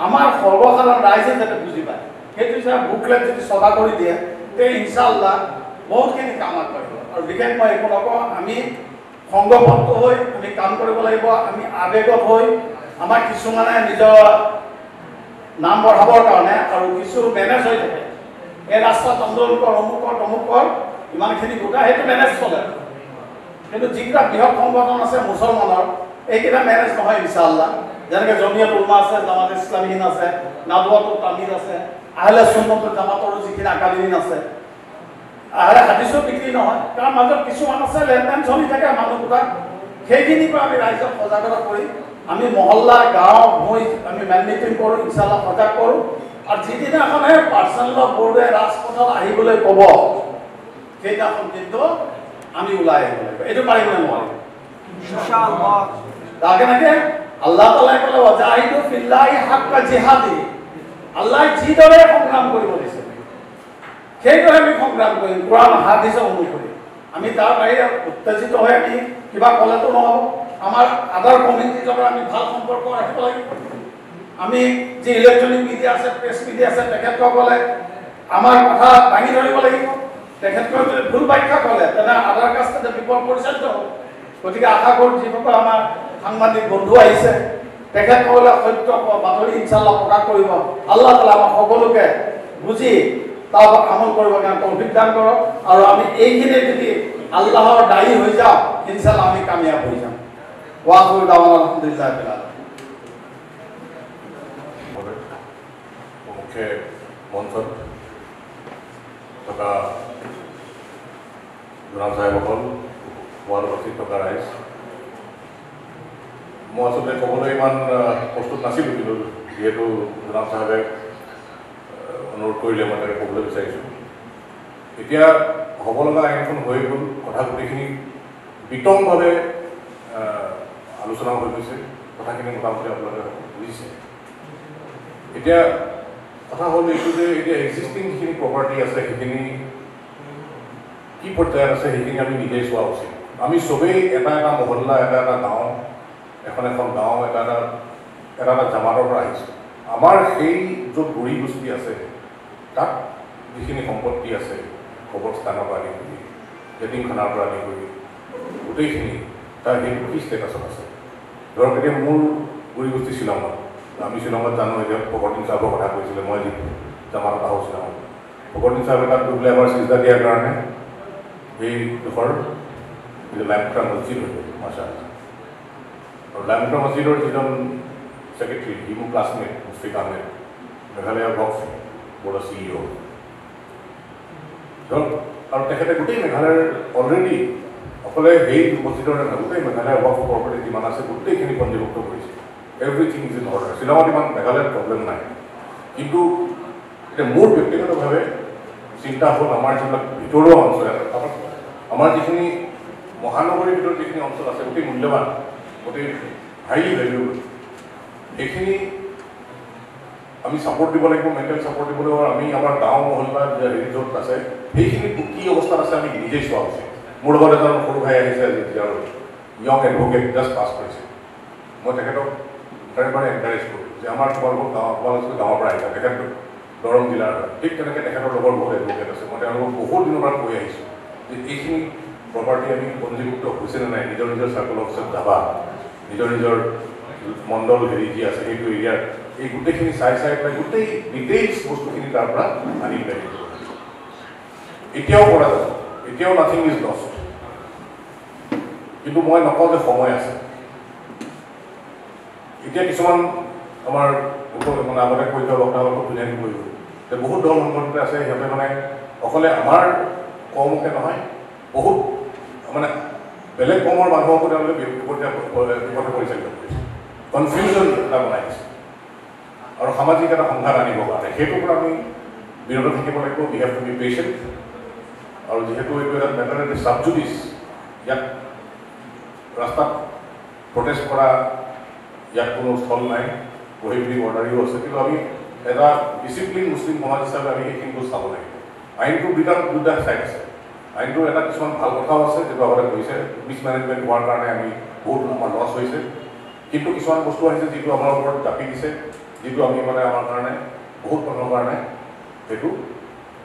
আমাৰ সৰ্বসাধাৰণ ৰাইজে যাতে বুজি পায় সেইটো হিচাপে বুকলেট যদি চভা কৰি দিয়ে তে ইনশাআল্লাহ বহুতখিনি কাম আগবাঢ়িব আৰু বিশেষ মই একো নকওঁ আমি সংঘবদ্ধ হৈ আমি কাম কৰিব লাগিব আমি আৱেগত হৈ আমাৰ কিছুমানে নিজৰ নাম বঢ়াবৰ কাৰণে আৰু কিছু মেনেজ হৈ থাকে এই ৰাস্তাত আন্দোলনৰ অমুকৰ ইমানখিনি গোটা সেইটো মেনেজ চলে কিন্তু যিকেইটা বৃহৎ সংগঠন আছে মুছলমানৰ এইকেইটা মেনেজ নহয় ইনশাআল্লাহ যেনেকৈ জমিয়ত উলমা আছে জামাত ইছলামীহীন আছে নাদৱাতুল তামিৰ আছে আহলে সুন্নতুল জামাতৰো যিখিনি আকালিহীন আছে আহলে হাদিছো বিক্ৰী নহয় তাৰ মাজত কিছুমান আছে লেনদেন চলি থাকে মানুহ গোটা সেইখিনিৰ পৰা আমি ৰাইজক সজাগতা কৰি আমি মহল্লা গাঁও ভূঁই আমি মেন মিটিং কৰোঁ ইনশাআল্লাহ সজাগ কৰোঁ আৰু যিদিনাখনে পাৰ্চনেল বোৰ্ডে ৰাজপথত আহিবলৈ ক'ব সেইদিনাখন কিন্তু আমি ওলাই আহিব লাগিব এইটো পাৰিম নে নোৱাৰিম ইনশাআল্লাহ তাকে আল্লাহ তাআলাই ক'লে ওয়াজাহিদু ফিল্লাহি হাক্কা জিহাদি আল্লাহ যিদৰে সংগ্ৰাম কৰিব দিছে সেইদৰে আমি সংগ্ৰাম কৰিম কোৰআন হাদিছ অনুসৰি আমি তাৰ বাহিৰে উত্তেজিত হৈ আমি কিবা ক'লেতো নহ'ব আমাৰ আদাৰ কমিউনিটিৰ লগত আমি ভাল সম্পৰ্ক ৰাখিব লাগিব আমি যি ইলেক্ট্ৰনিক মিডিয়া আছে প্ৰেছ মিডিয়া আছে তেখেতসকলে আমাৰ কথা দাঙি ধৰিব লাগিব তেখেতসকলে যদি ভুল ব্যাখ্যা কৰে তেনে আদাৰ কাষ্টে বিপদ পৰিচালিত হ'ব গতিকে আশা কৰোঁ যিসকল আমাৰ সাংবাদিক বন্ধু আহিছে তেখেতসকলে সত্য বাতৰি ইনশাআল্লাহ প্ৰকাশ কৰিব আল্লাহ তাআলা আমাৰ সকলোকে বুজি তাৰ ওপৰত আমল কৰিবৰ কাৰণে তৌফিক দান কৰক আৰু আমি এইখিনি যদি আল্লাহৰ দায়ী হৈ যাওঁ ইনশাআল্লাহ আমি কামিয়াব হৈ যাম ওয়াকুল দাওয়ানা আলহামদুলিল্লাহ বিল আলামিন মুখ্য মঞ্চত থকা জনাব চাহেবসকল ৱাল উপস্থিত থকা ৰাইজ মই আচলতে ক'বলৈ ইমান প্ৰস্তুত নাছিলোঁ কিন্তু যিহেতু জনাব চাহেবে অনুৰোধ কৰিলে মই তাকে ক'বলৈ বিচাৰিছোঁ এতিয়া হ'ব লগা আইনখন হৈ গ'ল কথা গোটেইখিনি বিতংভাৱে আলোচনা হৈ গৈছে কথাখিনি মোটামুটি আপোনালোকে বুজিছে এতিয়া কথা হ'ল এইটো যে এতিয়া এক্সিষ্টিং যিখিনি প্ৰপাৰ্টি আছে সেইখিনি কি পৰ্যায়ত আছে সেইখিনি আমি নিজেই চোৱা উচিত আমি চবেই এটা এটা মহল্লা এটা এটা গাঁও এখন গাঁও এটা জামাতৰ পৰা আহিছোঁ আমাৰ সেই য'ত গুৰি গোষ্ঠী আছে তাত যিখিনি সম্পত্তি আছে কবৰস্থানৰ পৰা আদি কৰি এটিমখানাৰ পৰা আদি কৰি গোটেইখিনি তাৰ সেইটো কি ষ্টেটাছত আছে ধৰক এতিয়া মোৰ গুৰি গোষ্ঠী শ্বিলঙত আমি শ্বিলঙত জানো এতিয়া ফকৰদ্দিন চাহাবৰ কথা কৈছিলে মই যিটো জামাত আহোঁ শ্বিলঙত ফকৰদ্দিন চাহাবে তাত গৈ পেলাই এবাৰ চিজা দিয়াৰ কাৰণে সেইডোখৰ লাইমুখৰা মছজিদ হৈ গ'ল মাছাআল্লাহ আৰু লাইমুখৰা মছজিদৰ যিজন ছেক্ৰেটাৰী সি মোৰ ক্লাছমেট মুস্ফিক আহমেদ মেঘালয় বক্স বৰ্ডৰ CEO ধৰক আৰু তেখেতে গোটেই মেঘালয়ৰ অলৰেডি অকলে সেই মছজিদৰ নহয় গোটেই মেঘালয়ৰ বক্স প্ৰপাৰ্টি যিমান আছে গোটেইখিনি পঞ্জীভুক্ত কৰিছে এভৰিথিং ইজ ইন অৰ্ডাৰ শ্বিলঙত ইমান মেঘালয়ত প্ৰব্লেম নাই কিন্তু এতিয়া মোৰ ব্যক্তিগতভাৱে চিন্তা হ'ল আমাৰ যিবিলাক ভিতৰুৱা অঞ্চল আমাৰ যিখিনি মহানগৰীৰ ভিতৰত যিখিনি অঞ্চল আছে গোটেই মূল্যৱান গোটেই হাইলি ভেলুৱেবল এইখিনি আমি ছাপোৰ্ট দিব লাগিব মেণ্টেল ছাপোৰ্ট দিব লাগিব আমি আমাৰ গাঁও মহল্লা হেৰি য'ত আছে সেইখিনি কি অৱস্থাত আছে আমি নিজেই চোৱা উচিত মোৰ লগত এজন সৰু ভাই আহিছে যাৰ য়ং এডভকেট জাষ্ট পাছ কৰিছে মই তেখেতক বাৰে এনকাৰেজ কৰোঁ যে আমাৰ তোমালোকৰ গাঁৱৰ পৰা আহিছে তেখেত দৰং জিলাৰ ঠিক তেনেকৈ তেখেতৰ লগৰ বহুত এডভকেট আছে মই তেওঁলোকক বহুত দিনৰ পৰা কৈ আহিছোঁ যে এইখিনি প্ৰপাৰ্টি আমি পঞ্জীভুক্ত হৈছে নে নাই নিজৰ চাৰ্কল অফিচত যাবা নিজৰ মণ্ডল হেৰি যি আছে সেইটো এৰিয়াৰ এই গোটেইখিনি চাই পেলাই গোটেই ডিটেইলছ বস্তুখিনি তাৰ পৰা আনি পেলাই এতিয়াও কৰা যাব এতিয়াও নাথিং ইজ লষ্ট কিন্তু মই নকওঁ যে সময় আছে এতিয়া কিছুমান আমাৰ মানে আগতে কৈ থোৱা বক্তাসকলক ধুনীয়াকৈ কৈ গ'ল যে বহুত দল সংগঠন আছে সিহঁতে মানে অকলে আমাৰ কৰ্মকে নহয় বহুত মানে বেলেগ কৰ্মৰ মানুহকো তেওঁলোকে বিপদে পৰিচালিত কৰিছে কনফিউজন এটা বনাই দিছে আৰু সামাজিক এটা সংঘাত আনিবৰ কাৰণে সেইটোৰ পৰা আমি বিৰত থাকিব লাগিব উই হেভ টু বি পেচেণ্ট আৰু যিহেতু এইটো এটা মেটাৰ এট ছাবজুডিচ ইয়াত ৰাস্তাত প্ৰটেষ্ট কৰা ইয়াত কোনো স্থল নাই প্ৰহিবিটিভ অৰ্ডাৰিও আছে কিন্তু আমি এটা ডিচিপ্লিন মুছলিম সমাজ হিচাপে আমি সেইখিনি বস্তু চাব লাগিব আইনটো দুটা চাইড আছে আইনটোৰ এটা কিছুমান ভাল কথাও আছে যিটো আগতে কৈছে মিছমেনেজমেণ্ট হোৱাৰ কাৰণে আমি বহুত আমাৰ লছ হৈছে কিন্তু কিছুমান বস্তু আহিছে যিটো আমাৰ ওপৰত জাপি দিছে যিটো আমি মানে আমাৰ কাৰণে বহুত মানুহৰ কাৰণে সেইটো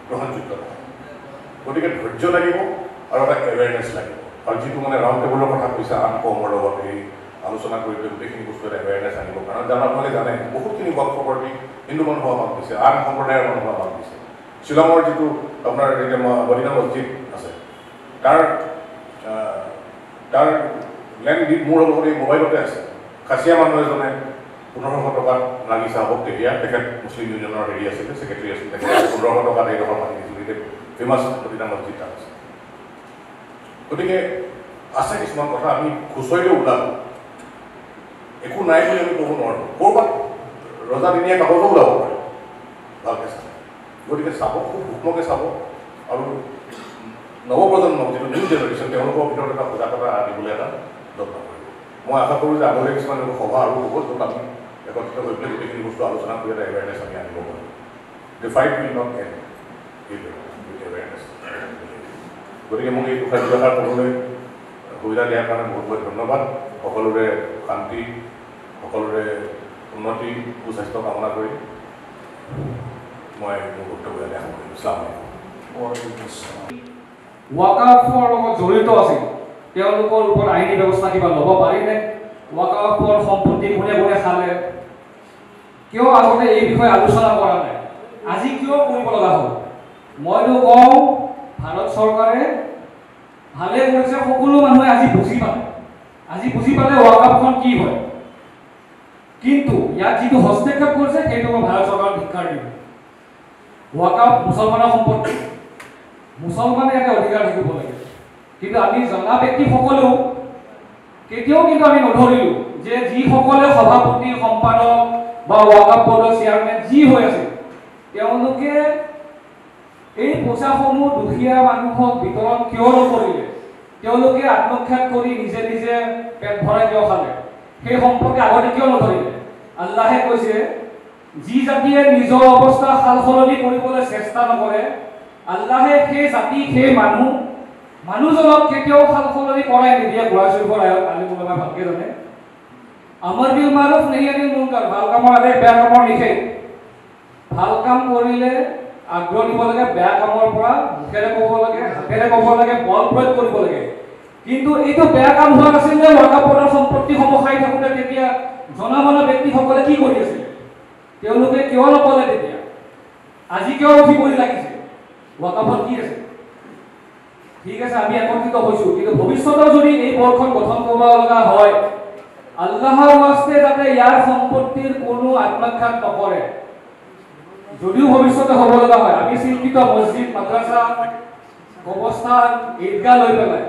গ্ৰহণযোগ্য নহয় গতিকে ধৈৰ্য লাগিব আৰু এটা এৱেৰনেছ লাগিব আৰু যিটো মানে ৰাউণ্ড টেবুলৰ কথা কৈছে আন কমৰ লগত এই আলোচনা কৰি পেলাই গোটেইখিনি বস্তু এটা এৱেৰনেছ আনিব কাৰণ আপোনালোকে জানে বহুতখিনি ৱৰ্কশ্বপৰ হিন্দু মানুহ আমাক দিছে আন সম্প্ৰদায়ৰ মানুহ আমাক দিছে শ্বিলঙৰ যিটো আপোনাৰ এতিয়া মদিনা মছজিদ আছে তাৰ লেণ্ড ডিড মোৰ লগত এই মোবাইলতে আছে খাচীয়া মানুহ এজনে 1500 টকাত লাগি চাহক তেতিয়া তেখেত মুছলিম ইউনিয়নৰ হেৰি আছিলে ছেক্ৰেটাৰী আছিল তেখেতে 1500 টকাত এইডোখৰ মাটি দিছিল এতিয়া ফেমাছ মদিনা মছজিদ তাত আছে গতিকে আছে কিছুমান কথা আমি খুচৰিলেও ওলাব একো নাই বুলি আমি ক'ব নোৱাৰোঁ ক'ৰবাত ৰজাদিনীয়া কাগজো ওলাব পাৰে ভালকৈ চাব গতিকে চাব খুব সূক্ষ্মকৈ চাব আৰু নৱপ্ৰজন্মক যিটো নিউ জেনেৰেশ্যন তেওঁলোকৰ ভিতৰত এটা সজাগতা আনিবলৈ এটা যত্ন কৰিব মই আশা কৰোঁ যে আগলৈ কিছুমান সভা আৰু হ'ব য'ত আমি একত্ৰিত হৈ পেলাই গোটেইখিনি বস্তু আলোচনা কৰি এটা এৱেৰনেছ আমি আনিব পাৰোঁ the fight will not and with awareness গতিকে মোক এই কথা ব্যৱহাৰ কৰিবলৈ সুবিধা দিয়াৰ কাৰণে বহুত বহুত ধন্যবাদ সকলোৰে শান্তি সকলোৰে উন্নতি সুস্বাস্থ্য কামনা কৰি মই মোৰ বক্তব্য দিয়া ইছলাম ৱাকাফৰ লগত জড়িত আছিল তেওঁলোকৰ ওপৰত আইনী ব্যৱস্থা কিবা ল'ব পাৰিনে ৱাকাফৰ সম্পত্তি কোনে কোনে খালে কিয় আগতে এই বিষয়ে আলোচনা কৰা নাই আজি কিয় কৰিব লগা হ'ল মইতো কওঁ ভাৰত চৰকাৰে ভালে কৰিছে সকলো মানুহে আজি বুজি পালে ৱাকাফখন কি হয় কিন্তু ইয়াত যিটো হস্তক্ষেপ কৰিছে সেইটো মই ভাৰত চৰকাৰক ধিক্কাৰ দিম ৱাকাফ মুছলমানৰ সম্পত্তি মুছলমানে এটা অধিকাৰ থাকিব লাগে কিন্তু আমি জনা ব্যক্তিসকলেও কেতিয়াও কিন্তু আমি নধৰিলোঁ যে যিসকলে সভাপতি সম্পাদক বা ৱাকাফ বৰ্ডৰ চেয়াৰমেন যি হৈ আছে তেওঁলোকে এই পইচাসমূহ দুখীয়া মানুহক বিতৰণ কিয় নকৰিলে তেওঁলোকে আত্মক্ষেপ কৰি নিজে নিজে পেট ভৰাই কিয় খালে সেই সম্পৰ্কে আগতে কিয় নধৰিলে আল্লাহে কৈছে যি জাতিয়ে নিজৰ অৱস্থা সাল সলনি কৰিবলৈ চেষ্টা নকৰে আল্লাহে সেই জাতি সেই মানুহজনক কেতিয়াও সাল সলনি কৰাই নিদিয়ে কোৰআন শৰীফৰ আয়াত আলিমুলামাই ভালকৈ জানে আমাৰ বিল মাৰুফ নেহি আনিল মুনকাৰ ভাল কামৰ আদেশ বেয়া কামৰ নিষেধ ভাল কাম কৰিলে আগ্ৰহ দিব লাগে বেয়া কামৰ পৰা মুখেৰে ক'ব লাগে হাতেৰে ক'ব লাগে বল প্ৰয়োগ কৰিব লাগে কিন্তু এইটো বেয়া কাম হোৱা নাছিল যে ৱাকাফ বৰ্ডৰ সম্পত্তিসমূহ খাই থাকোঁতে তেতিয়া জনা মনা ব্যক্তিসকলে কি কৰি আছিল তেওঁলোকে কিয় নক'লে তেতিয়া আজি কিয় উঠিবলৈ লাগিছে ৱাকাফত কি আছে ঠিক আছে আমি একত্ৰিত হৈছোঁ কিন্তু ভৱিষ্যতেও যদি এই বৰ্ডখন গঠন কৰিব লগা হয় আল্লাহৰ ৱাস্তে যাতে ইয়াৰ সম্পত্তিৰ কোনো আত্মঘাত নকৰে যদিও ভৱিষ্যতে হ'ব লগা হয় আমি চিন্তিত মছজিদ মাদ্ৰাছা কবৰস্থান ঈদগাহ লৈ পেলাই